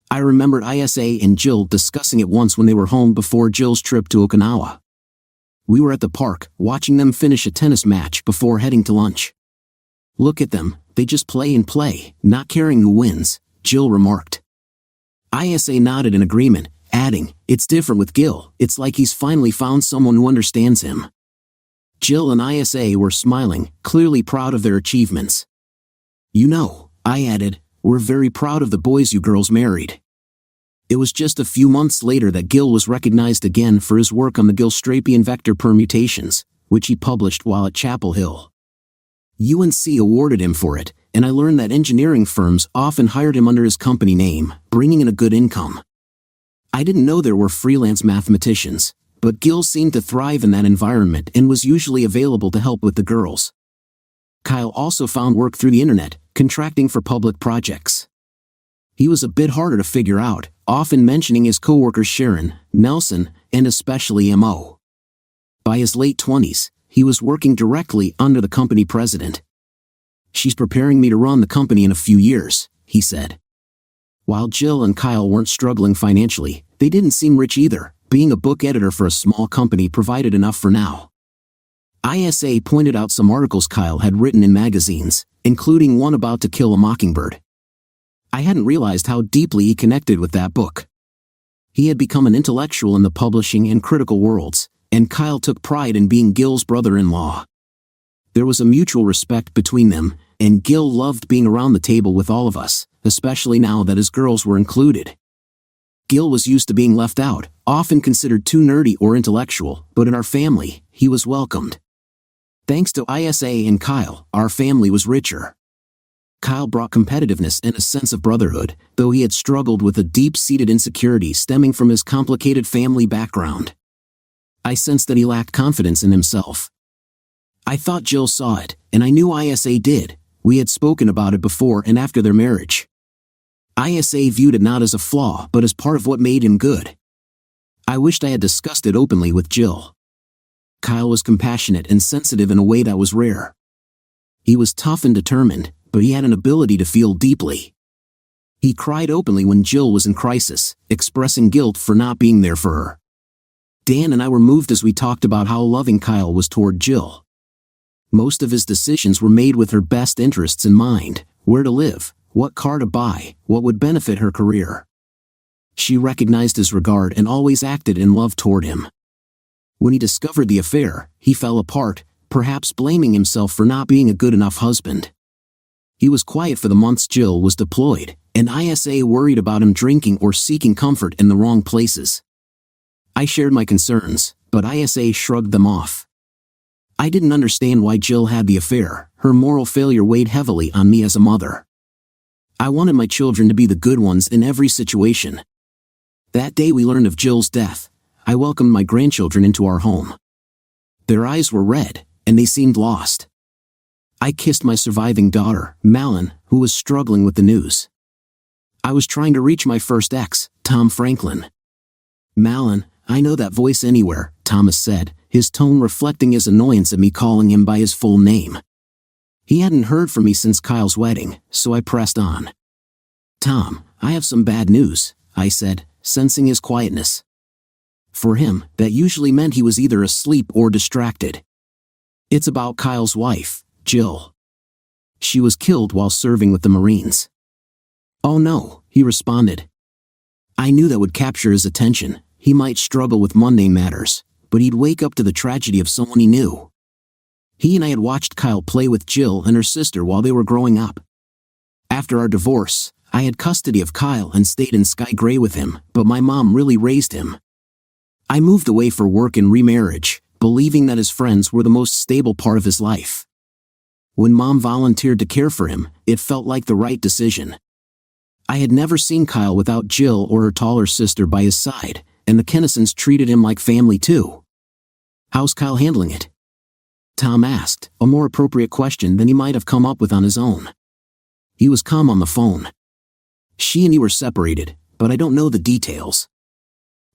I remembered ISA and Jill discussing it once when they were home before Jill's trip to Okinawa. We were at the park, watching them finish a tennis match before heading to lunch. "Look at them, they just play and play, not caring who wins," Jill remarked. ISA nodded in agreement, adding, "It's different with Gil, it's like he's finally found someone who understands him." Jill and ISA were smiling, clearly proud of their achievements. "You know," I added, "we're very proud of the boys you girls married." It was just a few months later that Gil was recognized again for his work on the Gilstrapian vector permutations, which he published while at Chapel Hill. UNC awarded him for it, and I learned that engineering firms often hired him under his company name, bringing in a good income. I didn't know there were freelance mathematicians, but Gil seemed to thrive in that environment and was usually available to help with the girls. Kyle also found work through the internet, contracting for public projects. He was a bit harder to figure out, often mentioning his coworkers Sharon, Nelson, and especially M.O. By his late 20s, he was working directly under the company president. "She's preparing me to run the company in a few years," he said. While Jill and Kyle weren't struggling financially, they didn't seem rich either. Being a book editor for a small company provided enough for now. ISA pointed out some articles Kyle had written in magazines, including one about To Kill a Mockingbird. I hadn't realized how deeply he connected with that book. He had become an intellectual in the publishing and critical worlds, and Kyle took pride in being Gil's brother-in-law. There was a mutual respect between them, and Gil loved being around the table with all of us, especially now that his girls were included. Gil was used to being left out, often considered too nerdy or intellectual, but in our family, he was welcomed. Thanks to ISA and Kyle, our family was richer. Kyle brought competitiveness and a sense of brotherhood, though he had struggled with a deep-seated insecurity stemming from his complicated family background. I sensed that he lacked confidence in himself. I thought Jill saw it, and I knew ISA did. We had spoken about it before and after their marriage. ISA viewed it not as a flaw but as part of what made him good. I wished I had discussed it openly with Jill. Kyle was compassionate and sensitive in a way that was rare. He was tough and determined, but he had an ability to feel deeply. He cried openly when Jill was in crisis, expressing guilt for not being there for her. Dan and I were moved as we talked about how loving Kyle was toward Jill. Most of his decisions were made with her best interests in mind: where to live, what car to buy, what would benefit her career. She recognized his regard and always acted in love toward him. When he discovered the affair, he fell apart, perhaps blaming himself for not being a good enough husband. He was quiet for the months Jill was deployed, and ISA worried about him drinking or seeking comfort in the wrong places. I shared my concerns, but ISA shrugged them off. I didn't understand why Jill had the affair. Her moral failure weighed heavily on me as a mother. I wanted my children to be the good ones in every situation. That day we learned of Jill's death, I welcomed my grandchildren into our home. Their eyes were red, and they seemed lost. I kissed my surviving daughter, Malin, who was struggling with the news. I was trying to reach my first ex, Tom Franklin. "Malin, I know that voice anywhere," Thomas said, his tone reflecting his annoyance at me calling him by his full name. He hadn't heard from me since Kyle's wedding, so I pressed on. "Tom, I have some bad news," I said, sensing his quietness. For him, that usually meant he was either asleep or distracted. It's about Kyle's wife, Jill. She was killed while serving with the Marines. Oh no, he responded. I knew that would capture his attention. He might struggle with mundane matters, but he'd wake up to the tragedy of someone he knew. He and I had watched Kyle play with Jill and her sister while they were growing up. After our divorce, I had custody of Kyle and stayed in Sky Gray with him, but my mom really raised him. I moved away for work and remarriage, believing that his friends were the most stable part of his life. When Mom volunteered to care for him, it felt like the right decision. I had never seen Kyle without Jill or her taller sister by his side, and the Kennisons treated him like family too. How's Kyle handling it? Tom asked, a more appropriate question than he might have come up with on his own. He was calm on the phone. She and he were separated, but I don't know the details.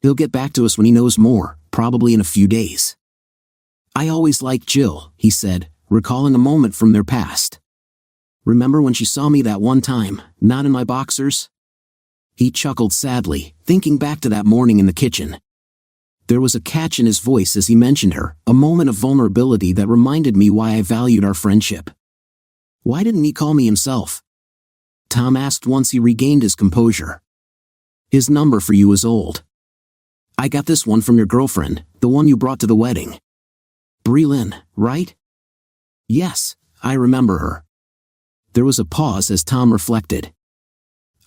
He'll get back to us when he knows more, probably in a few days. I always liked Jill, he said, recalling a moment from their past. Remember when she saw me that one time, not in my boxers? He chuckled sadly, thinking back to that morning in the kitchen. There was a catch in his voice as he mentioned her, a moment of vulnerability that reminded me why I valued our friendship. Why didn't he call me himself? Tom asked once he regained his composure. His number for you is old. I got this one from your girlfriend, the one you brought to the wedding. Bri Lynn, right? Yes, I remember her. There was a pause as Tom reflected.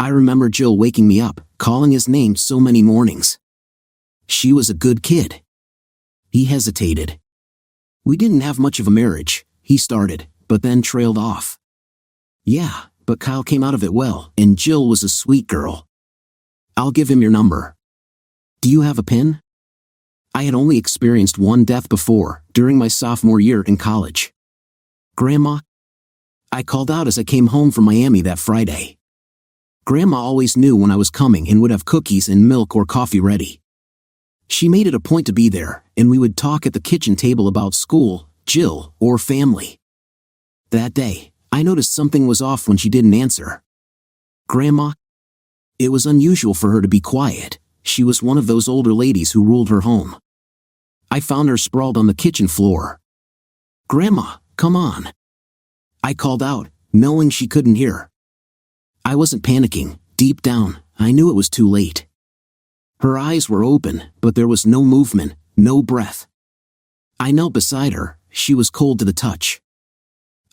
I remember Jill waking me up, calling his name so many mornings. She was a good kid. He hesitated. We didn't have much of a marriage, he started, but then trailed off. Yeah, but Kyle came out of it well, and Jill was a sweet girl. I'll give him your number. Do you have a pin? I had only experienced one death before, during my sophomore year in college. Grandma? I called out as I came home from Miami that Friday. Grandma always knew when I was coming and would have cookies and milk or coffee ready. She made it a point to be there, and we would talk at the kitchen table about school, Jill, or family. That day, I noticed something was off when she didn't answer. Grandma? It was unusual for her to be quiet. She was one of those older ladies who ruled her home. I found her sprawled on the kitchen floor. Grandma, come on. I called out, knowing she couldn't hear. I wasn't panicking. Deep down, I knew it was too late. Her eyes were open, but there was no movement, no breath. I knelt beside her. She was cold to the touch.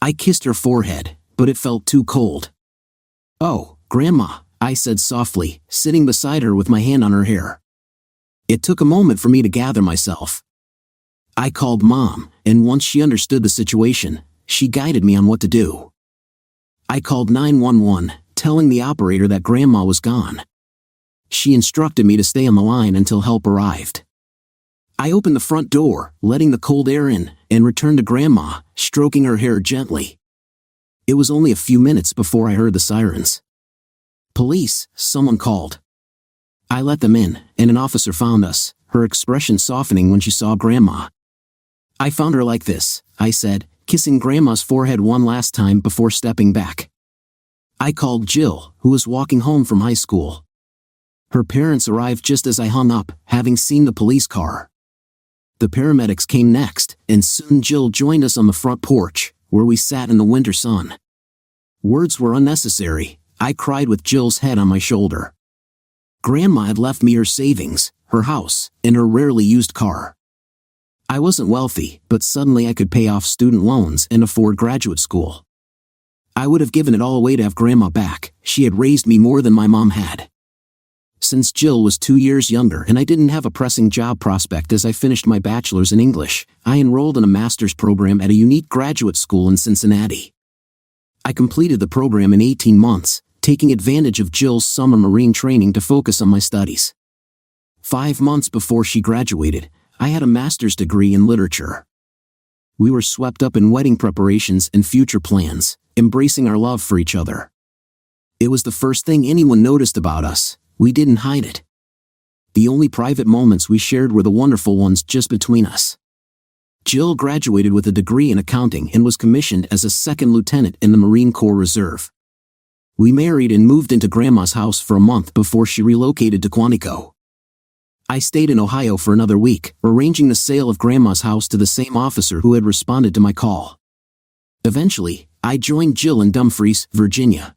I kissed her forehead, but it felt too cold. Oh, Grandma, I said softly, sitting beside her with my hand on her hair. It took a moment for me to gather myself. I called Mom, and once she understood the situation, she guided me on what to do. I called 911, telling the operator that Grandma was gone. She instructed me to stay on the line until help arrived. I opened the front door, letting the cold air in, and returned to Grandma, stroking her hair gently. It was only a few minutes before I heard the sirens. Police, someone called. I let them in, and an officer found us, her expression softening when she saw Grandma. I found her like this, I said, kissing Grandma's forehead one last time before stepping back. I called Jill, who was walking home from high school. Her parents arrived just as I hung up, having seen the police car. The paramedics came next, and soon Jill joined us on the front porch, where we sat in the winter sun. Words were unnecessary. I cried with Jill's head on my shoulder. Grandma had left me her savings, her house, and her rarely used car. I wasn't wealthy, but suddenly I could pay off student loans and afford graduate school. I would have given it all away to have Grandma back. She had raised me more than my mom had. Since Jill was 2 years younger and I didn't have a pressing job prospect as I finished my bachelor's in English, I enrolled in a master's program at a unique graduate school in Cincinnati. I completed the program in 18 months, taking advantage of Jill's summer Marine training to focus on my studies. 5 months before she graduated, I had a master's degree in literature. We were swept up in wedding preparations and future plans, embracing our love for each other. It was the first thing anyone noticed about us. We didn't hide it. The only private moments we shared were the wonderful ones just between us. Jill graduated with a degree in accounting and was commissioned as a second lieutenant in the Marine Corps Reserve. We married and moved into Grandma's house for a month before she relocated to Quantico. I stayed in Ohio for another week, arranging the sale of Grandma's house to the same officer who had responded to my call. Eventually, I joined Jill in Dumfries, Virginia.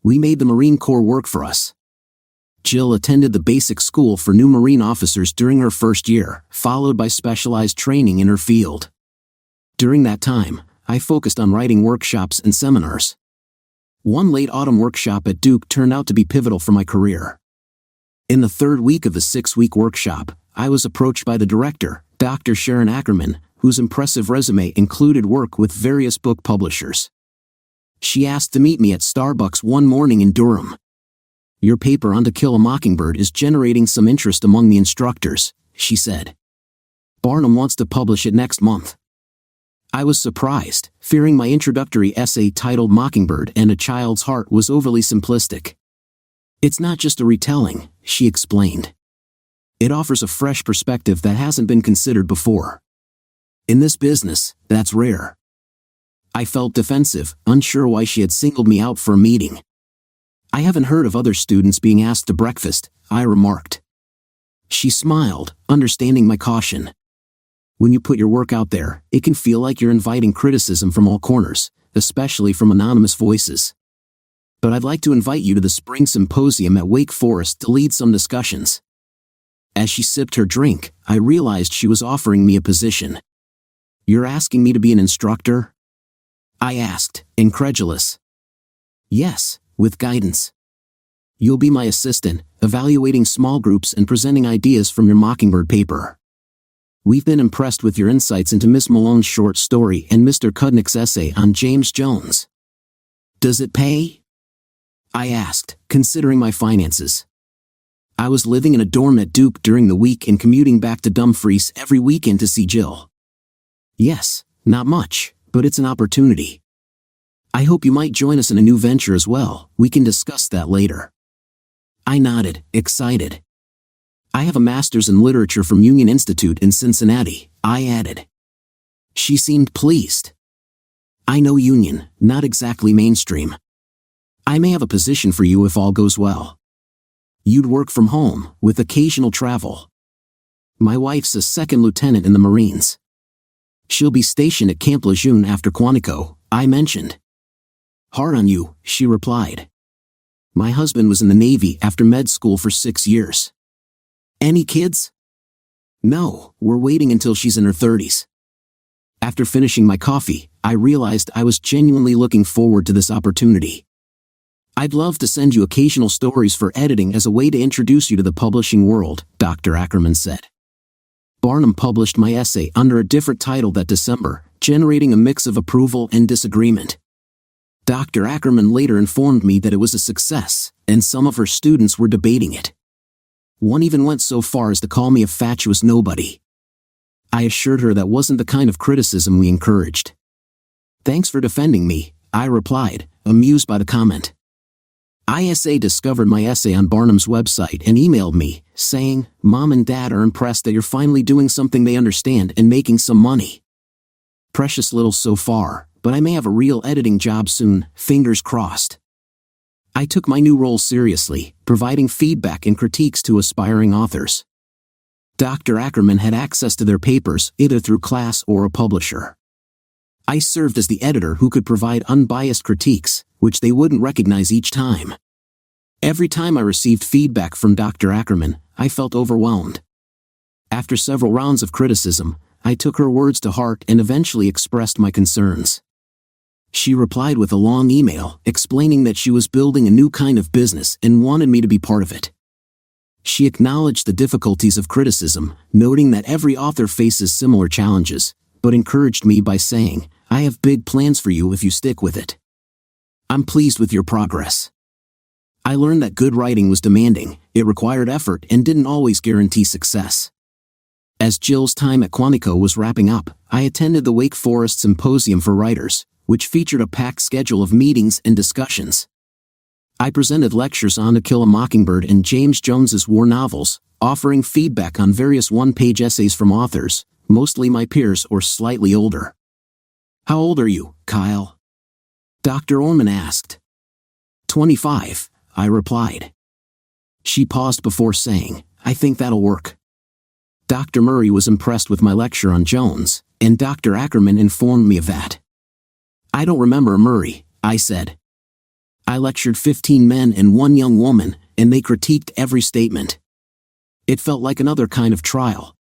We made the Marine Corps work for us. Jill attended the basic school for new Marine officers during her first year, followed by specialized training in her field. During that time, I focused on writing workshops and seminars. One late autumn workshop at Duke turned out to be pivotal for my career. In the third week of the 6-week workshop, I was approached by the director, Dr. Sharon Ackerman, whose impressive resume included work with various book publishers. She asked to meet me at Starbucks one morning in Durham. "Your paper on To Kill a Mockingbird is generating some interest among the instructors," she said. "Barnum wants to publish it next month." I was surprised, fearing my introductory essay titled Mockingbird and a Child's Heart was overly simplistic. "It's not just a retelling," she explained. "It offers a fresh perspective that hasn't been considered before. In this business, that's rare." I felt defensive, unsure why she had singled me out for a meeting. "I haven't heard of other students being asked to breakfast," I remarked. She smiled, understanding my caution. "When you put your work out there, it can feel like you're inviting criticism from all corners, especially from anonymous voices. But I'd like to invite you to the spring symposium at Wake Forest to lead some discussions." As she sipped her drink, I realized she was offering me a position. "You're asking me to be an instructor?" I asked, incredulous. "Yes, with guidance. You'll be my assistant, evaluating small groups and presenting ideas from your Mockingbird paper. We've been impressed with your insights into Miss Malone's short story and Mr. Kudnick's essay on James Jones. Does it pay?" I asked, considering my finances. I was living in a dorm at Duke during the week and commuting back to Dumfries every weekend to see Jill. "Yes, not much, but it's an opportunity. I hope you might join us in a new venture as well. We can discuss that later." I nodded, excited. "I have a master's in literature from Union Institute in Cincinnati," I added. She seemed pleased. "I know Union, not exactly mainstream. I may have a position for you if all goes well. You'd work from home, with occasional travel. My wife's a second lieutenant in the Marines. She'll be stationed at Camp Lejeune after Quantico," I mentioned. "Hard on you," she replied. "My husband was in the Navy after med school for 6 years. Any kids?" "No, we're waiting until she's in her 30s. After finishing my coffee, I realized I was genuinely looking forward to this opportunity. "I'd love to send you occasional stories for editing as a way to introduce you to the publishing world," Dr. Ackerman said. Barnum published my essay under a different title that December, generating a mix of approval and disagreement. Dr. Ackerman later informed me that it was a success, and some of her students were debating it. One even went so far as to call me a fatuous nobody. I assured her that wasn't the kind of criticism we encouraged. "Thanks for defending me," I replied, amused by the comment. ISA discovered my essay on Barnum's website and emailed me, saying, "Mom and Dad are impressed that you're finally doing something they understand and making some money. Precious little so far, but I may have a real editing job soon, fingers crossed." I took my new role seriously, providing feedback and critiques to aspiring authors. Dr. Ackerman had access to their papers either through class or a publisher. I served as the editor who could provide unbiased critiques, which they wouldn't recognize each time. Every time I received feedback from Dr. Ackerman, I felt overwhelmed. After several rounds of criticism, I took her words to heart and eventually expressed my concerns. She replied with a long email explaining that she was building a new kind of business and wanted me to be part of it. She acknowledged the difficulties of criticism, noting that every author faces similar challenges, but encouraged me by saying, "I have big plans for you if you stick with it. I'm pleased with your progress." I learned that good writing was demanding, it required effort and didn't always guarantee success. As Jill's time at Quantico was wrapping up, I attended the Wake Forest Symposium for Writers, which featured a packed schedule of meetings and discussions. I presented lectures on To Kill a Mockingbird and James Jones's war novels, offering feedback on various one-page essays from authors, mostly my peers or slightly older. "How old are you, Kyle?" Dr. Orman asked. 25, I replied. She paused before saying, I think that'll work." Dr. Murray was impressed with my lecture on Jones, and Dr. Ackerman informed me of that. "I don't remember Murray," I said. "I lectured 15 men and 1 young woman, and they critiqued every statement. It felt like another kind of trial."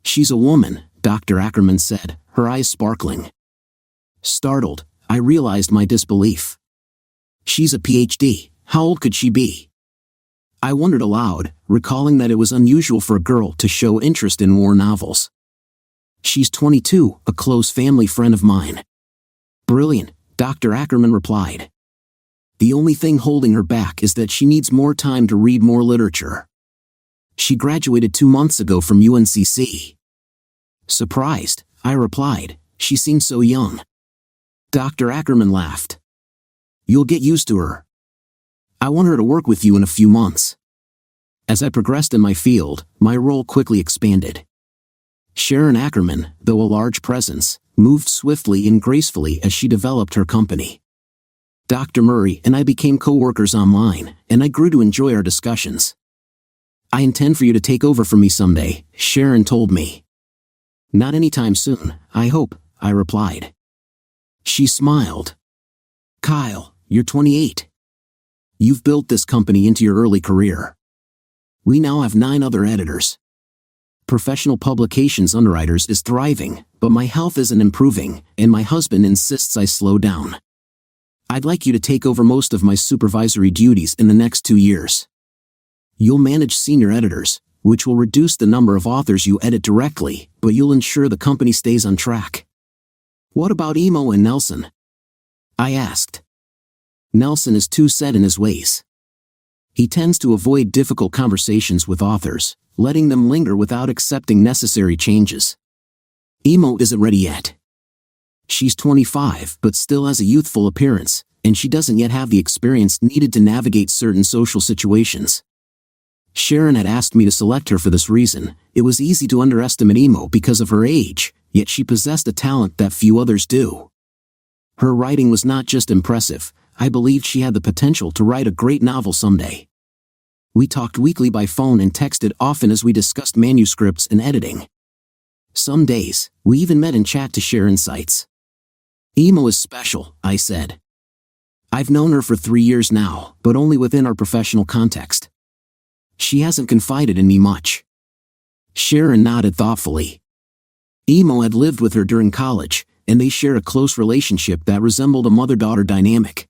"She's a woman," Dr. Ackerman said, her eyes sparkling. Startled, I realized my disbelief. "She's a PhD. How old could she be?" I wondered aloud, recalling that it was unusual for a girl to show interest in war novels. "She's 22, a close family friend of mine." "Brilliant," Dr. Ackerman replied. "The only thing holding her back is that she needs more time to read more literature. She graduated 2 months ago from UNCC." Surprised, I replied, "She seems so young." Dr. Ackerman laughed. "You'll get used to her. I want her to work with you in a few months." As I progressed in my field, my role quickly expanded. Sharon Ackerman, though a large presence, moved swiftly and gracefully as she developed her company. Dr. Murray and I became co-workers online, and I grew to enjoy our discussions. "I intend for you to take over for me someday," Sharon told me. "Not anytime soon, I hope," I replied. She smiled. "Kyle, you're 28. You've built this company into your early career. We now have 9 other editors. Professional Publications Underwriters is thriving, but my health isn't improving, and my husband insists I slow down. I'd like you to take over most of my supervisory duties in the next 2 years. You'll manage senior editors, which will reduce the number of authors you edit directly, but you'll ensure the company stays on track." "What about Emo and Nelson?" I asked. "Nelson is too set in his ways. He tends to avoid difficult conversations with authors, letting them linger without accepting necessary changes. Emo isn't ready yet. She's 25 but still has a youthful appearance, and she doesn't yet have the experience needed to navigate certain social situations." Sharon had asked me to select her for this reason. It was easy to underestimate Emo because of her age, yet she possessed a talent that few others do. Her writing was not just impressive, I believed she had the potential to write a great novel someday. We talked weekly by phone and texted often as we discussed manuscripts and editing. Some days, we even met in chat to share insights. "Emo is special," I said. "I've known her for 3 years now, but only within our professional context. She hasn't confided in me much." Sharon nodded thoughtfully. Emo had lived with her during college, and they shared a close relationship that resembled a mother-daughter dynamic.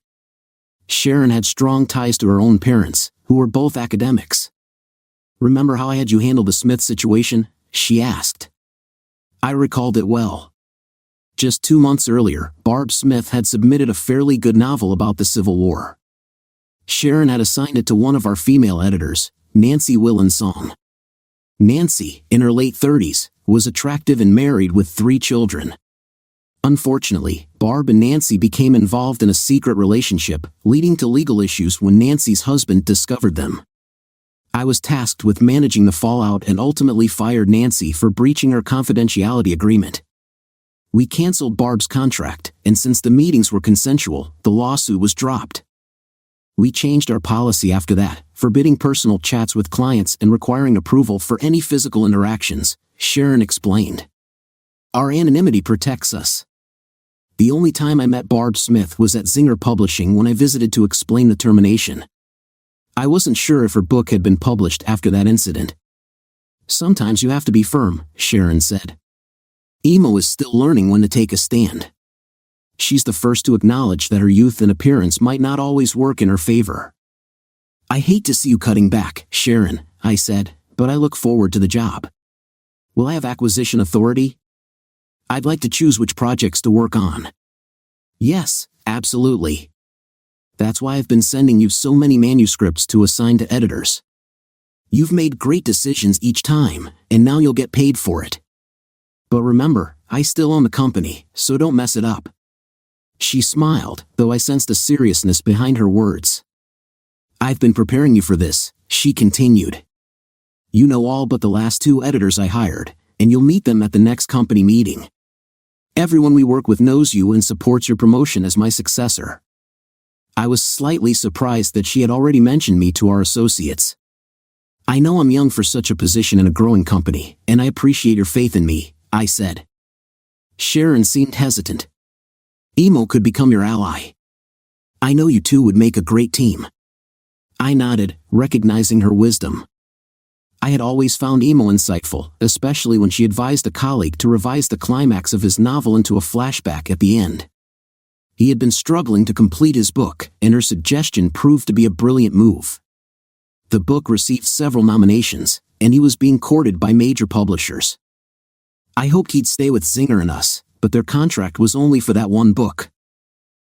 Sharon had strong ties to her own parents, who were both academics. "Remember how I had you handle the Smith situation?" she asked. I recalled it well. Just 2 months earlier, Barb Smith had submitted a fairly good novel about the Civil War. Sharon had assigned it to one of our female editors, Nancy Willensong. Nancy, in her late 30s, was attractive and married with 3 children. Unfortunately, Barb and Nancy became involved in a secret relationship, leading to legal issues when Nancy's husband discovered them. I was tasked with managing the fallout and ultimately fired Nancy for breaching her confidentiality agreement. We canceled Barb's contract, and since the meetings were consensual, the lawsuit was dropped. We changed our policy after that, forbidding personal chats with clients and requiring approval for any physical interactions, Sharon explained. "Our anonymity protects us." The only time I met Barb Smith was at Zinger Publishing when I visited to explain the termination. I wasn't sure if her book had been published after that incident. "Sometimes you have to be firm," Sharon said. "Emo is still learning when to take a stand. She's the first to acknowledge that her youth and appearance might not always work in her favor." "I hate to see you cutting back, Sharon," I said, "but I look forward to the job. Will I have acquisition authority? I'd like to choose which projects to work on." "Yes, absolutely. That's why I've been sending you so many manuscripts to assign to editors. You've made great decisions each time, and now you'll get paid for it. But remember, I still own the company, so don't mess it up." She smiled, though I sensed a seriousness behind her words. "I've been preparing you for this," she continued. "You know all but the last 2 editors I hired, and you'll meet them at the next company meeting. Everyone we work with knows you and supports your promotion as my successor." I was slightly surprised that she had already mentioned me to our associates. I know I'm young for such a position in a growing company, and I appreciate your faith in me, I said. Sharon seemed hesitant. Emo could become your ally. I know you two would make a great team. I nodded, recognizing her wisdom. I had always found Emo insightful, especially when she advised a colleague to revise the climax of his novel into a flashback at the end. He had been struggling to complete his book, and her suggestion proved to be a brilliant move. The book received several nominations, and he was being courted by major publishers. I hoped he'd stay with Zinger and Us, but their contract was only for that one book.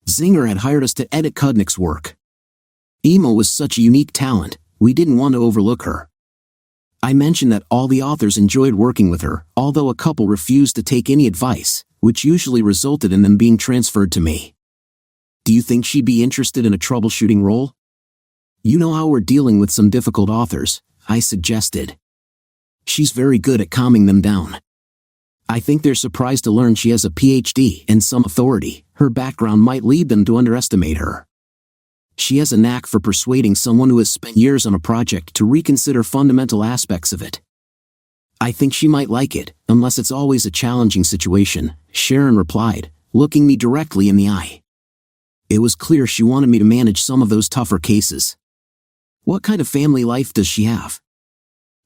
Zinger had hired us to edit Kudnick's work. Emo was such a unique talent, we didn't want to overlook her. I mentioned that all the authors enjoyed working with her, although a couple refused to take any advice, which usually resulted in them being transferred to me. Do you think she'd be interested in a troubleshooting role? You know how we're dealing with some difficult authors, I suggested. She's very good at calming them down. I think they're surprised to learn she has a PhD and some authority. Her background might lead them to underestimate her. She has a knack for persuading someone who has spent years on a project to reconsider fundamental aspects of it. I think she might like it, unless it's always a challenging situation, Sharon replied, looking me directly in the eye. It was clear she wanted me to manage some of those tougher cases. What kind of family life does she have?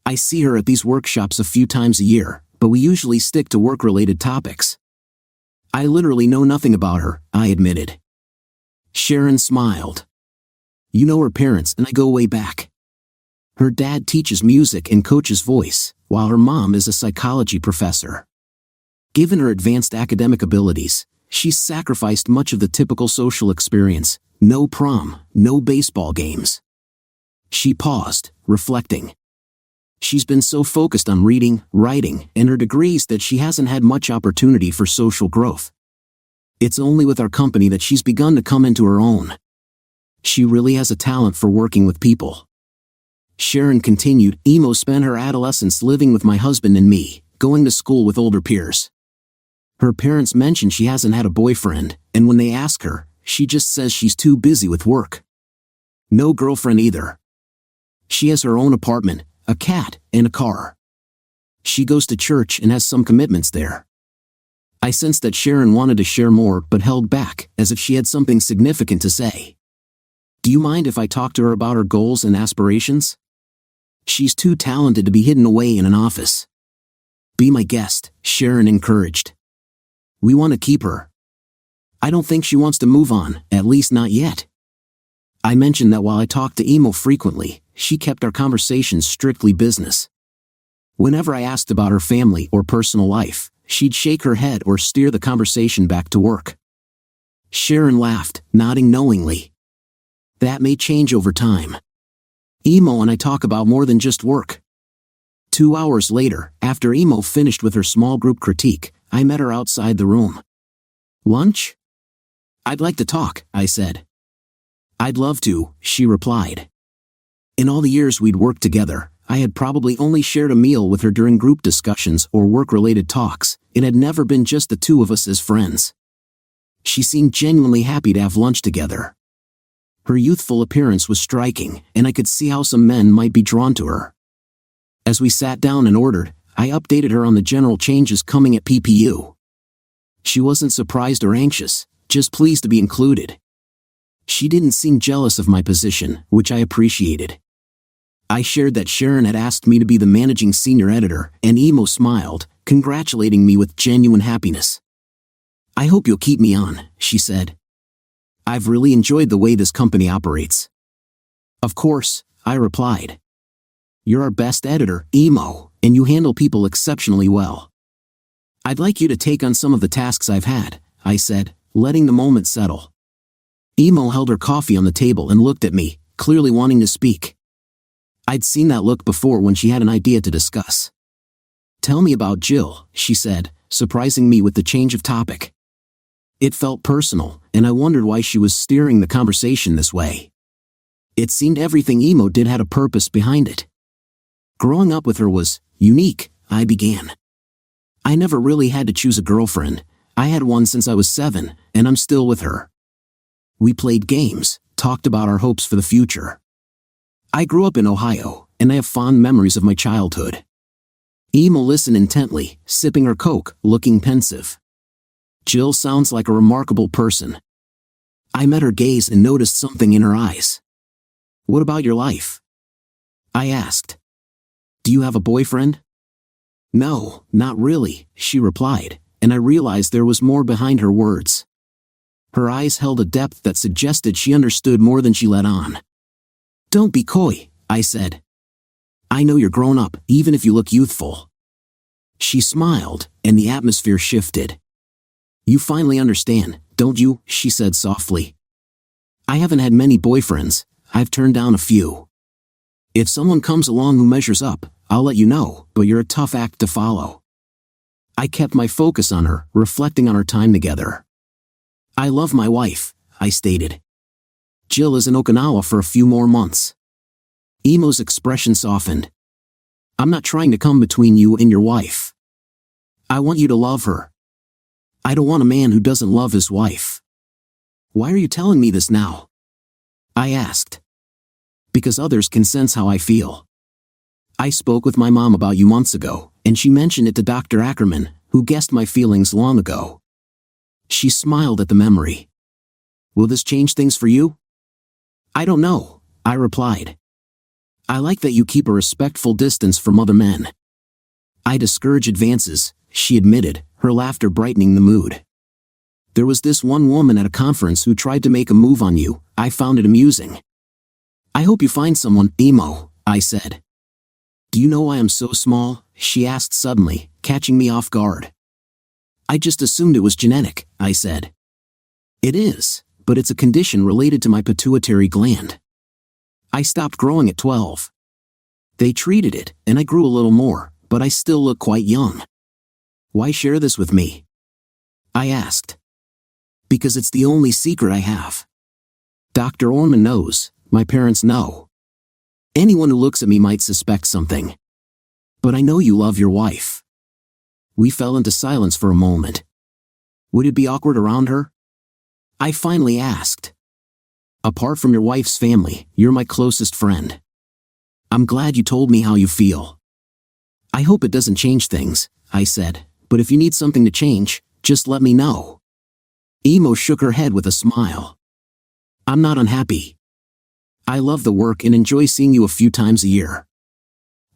I see her at these workshops a few times a year, but we usually stick to work-related topics. I literally know nothing about her, I admitted. Sharon smiled. You know her parents and I go way back. Her dad teaches music and coaches voice, while her mom is a psychology professor. Given her advanced academic abilities, she's sacrificed much of the typical social experience, no prom, no baseball games. She paused, reflecting. She's been so focused on reading, writing, and her degrees that she hasn't had much opportunity for social growth. It's only with our company that she's begun to come into her own. She really has a talent for working with people. Sharon continued, Emo spent her adolescence living with my husband and me, going to school with older peers. Her parents mention she hasn't had a boyfriend, and when they ask her, she just says she's too busy with work. No girlfriend either. She has her own apartment, a cat, and a car. She goes to church and has some commitments there. I sensed that Sharon wanted to share more but held back, as if she had something significant to say. Do you mind if I talk to her about her goals and aspirations? She's too talented to be hidden away in an office. Be my guest, Sharon encouraged. We want to keep her. I don't think she wants to move on, at least not yet. I mentioned that while I talked to Emo frequently, she kept our conversations strictly business. Whenever I asked about her family or personal life, she'd shake her head or steer the conversation back to work. Sharon laughed, nodding knowingly. That may change over time. Emo and I talk about more than just work. 2 hours later, after Emo finished with her small group critique, I met her outside the room. Lunch? I'd like to talk, I said. I'd love to, she replied. In all the years we'd worked together, I had probably only shared a meal with her during group discussions or work-related talks. It had never been just the two of us as friends. She seemed genuinely happy to have lunch together. Her youthful appearance was striking, and I could see how some men might be drawn to her. As we sat down and ordered, I updated her on the general changes coming at PPU. She wasn't surprised or anxious, just pleased to be included. She didn't seem jealous of my position, which I appreciated. I shared that Sharon had asked me to be the managing senior editor, and Emo smiled, congratulating me with genuine happiness. I hope you'll keep me on, she said. I've really enjoyed the way this company operates. Of course, I replied. You're our best editor, Emo, and you handle people exceptionally well. I'd like you to take on some of the tasks I've had, I said, letting the moment settle. Emo held her coffee on the table and looked at me, clearly wanting to speak. I'd seen that look before when she had an idea to discuss. Tell me about Jill, she said, surprising me with the change of topic. It felt personal, and I wondered why she was steering the conversation this way. It seemed everything Emo did had a purpose behind it. Growing up with her was unique, I began. I never really had to choose a girlfriend. I had one since I was 7, and I'm still with her. We played games, talked about our hopes for the future. I grew up in Ohio, and I have fond memories of my childhood. Emo listened intently, sipping her Coke, looking pensive. Jill sounds like a remarkable person. I met her gaze and noticed something in her eyes. What about your life? I asked. Do you have a boyfriend? No, not really, she replied, and I realized there was more behind her words. Her eyes held a depth that suggested she understood more than she let on. Don't be coy, I said. I know you're grown up, even if you look youthful. She smiled, and the atmosphere shifted. You finally understand, don't you? She said softly. I haven't had many boyfriends, I've turned down a few. If someone comes along who measures up, I'll let you know, but you're a tough act to follow. I kept my focus on her, reflecting on our time together. I love my wife, I stated. Jill is in Okinawa for a few more months. Emo's expression softened. I'm not trying to come between you and your wife. I want you to love her. I don't want a man who doesn't love his wife. Why are you telling me this now? I asked. Because others can sense how I feel. I spoke with my mom about you months ago, and she mentioned it to Dr. Ackerman, who guessed my feelings long ago. She smiled at the memory. Will this change things for you? I don't know, I replied. I like that you keep a respectful distance from other men. I discourage advances, she admitted, her laughter brightening the mood. There was this one woman at a conference who tried to make a move on you. I found it amusing. I hope you find someone, Emo, I said. Do you know why I'm so small? She asked suddenly, catching me off guard. I just assumed it was genetic, I said. It is, but it's a condition related to my pituitary gland. I stopped growing at 12. They treated it, and I grew a little more, but I still look quite young. Why share this with me? I asked. Because it's the only secret I have. Dr. Orman knows, my parents know. Anyone who looks at me might suspect something. But I know you love your wife. We fell into silence for a moment. Would it be awkward around her? I finally asked. Apart from your wife's family, you're my closest friend. I'm glad you told me how you feel. I hope it doesn't change things, I said, but if you need something to change, just let me know. Emo shook her head with a smile. I'm not unhappy. I love the work and enjoy seeing you a few times a year.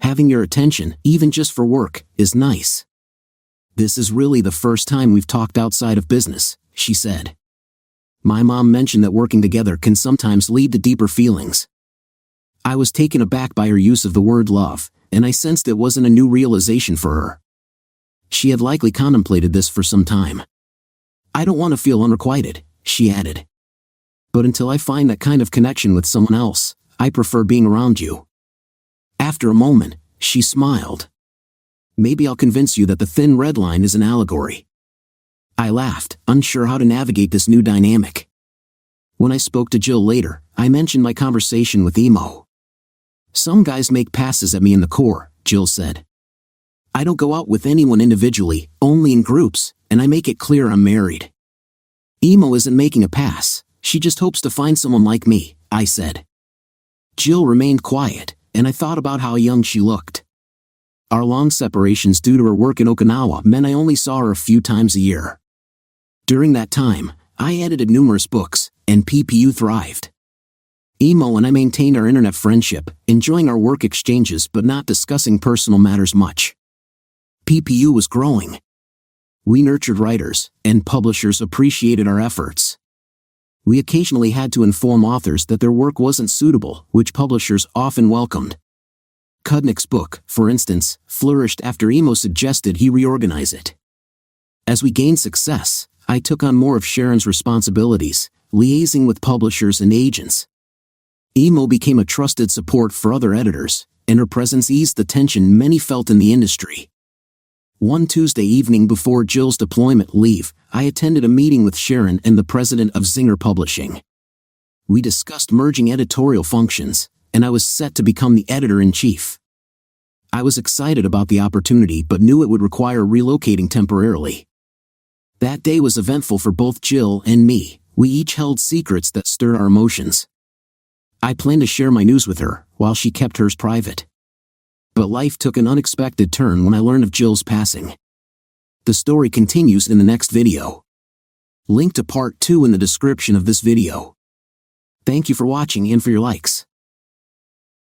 Having your attention, even just for work, is nice. This is really the first time we've talked outside of business, she said. My mom mentioned that working together can sometimes lead to deeper feelings. I was taken aback by her use of the word love, and I sensed it wasn't a new realization for her. She had likely contemplated this for some time. I don't want to feel unrequited, she added. But until I find that kind of connection with someone else, I prefer being around you. After a moment, she smiled. Maybe I'll convince you that the thin red line is an allegory. I laughed, unsure how to navigate this new dynamic. When I spoke to Jill later, I mentioned my conversation with Emo. Some guys make passes at me in the Corps, Jill said. I don't go out with anyone individually, only in groups, and I make it clear I'm married. Emo isn't making a pass, she just hopes to find someone like me, I said. Jill remained quiet, and I thought about how young she looked. Our long separations due to her work in Okinawa meant I only saw her a few times a year. During that time, I edited numerous books, and PPU thrived. Emo and I maintained our internet friendship, enjoying our work exchanges but not discussing personal matters much. PPU was growing. We nurtured writers, and publishers appreciated our efforts. We occasionally had to inform authors that their work wasn't suitable, which publishers often welcomed. Kudnick's book, for instance, flourished after Emo suggested he reorganize it. As we gained success, I took on more of Sharon's responsibilities, liaising with publishers and agents. Emo became a trusted support for other editors, and her presence eased the tension many felt in the industry. One Tuesday evening before Jill's deployment leave, I attended a meeting with Sharon and the president of Zinger Publishing. We discussed merging editorial functions, and I was set to become the editor-in-chief. I was excited about the opportunity but knew it would require relocating temporarily. That day was eventful for both Jill and me. We each held secrets that stirred our emotions. I planned to share my news with her, while she kept hers private. But life took an unexpected turn when I learned of Jill's passing. The story continues in the next video. Link to part 2 in the description of this video. Thank you for watching and for your likes.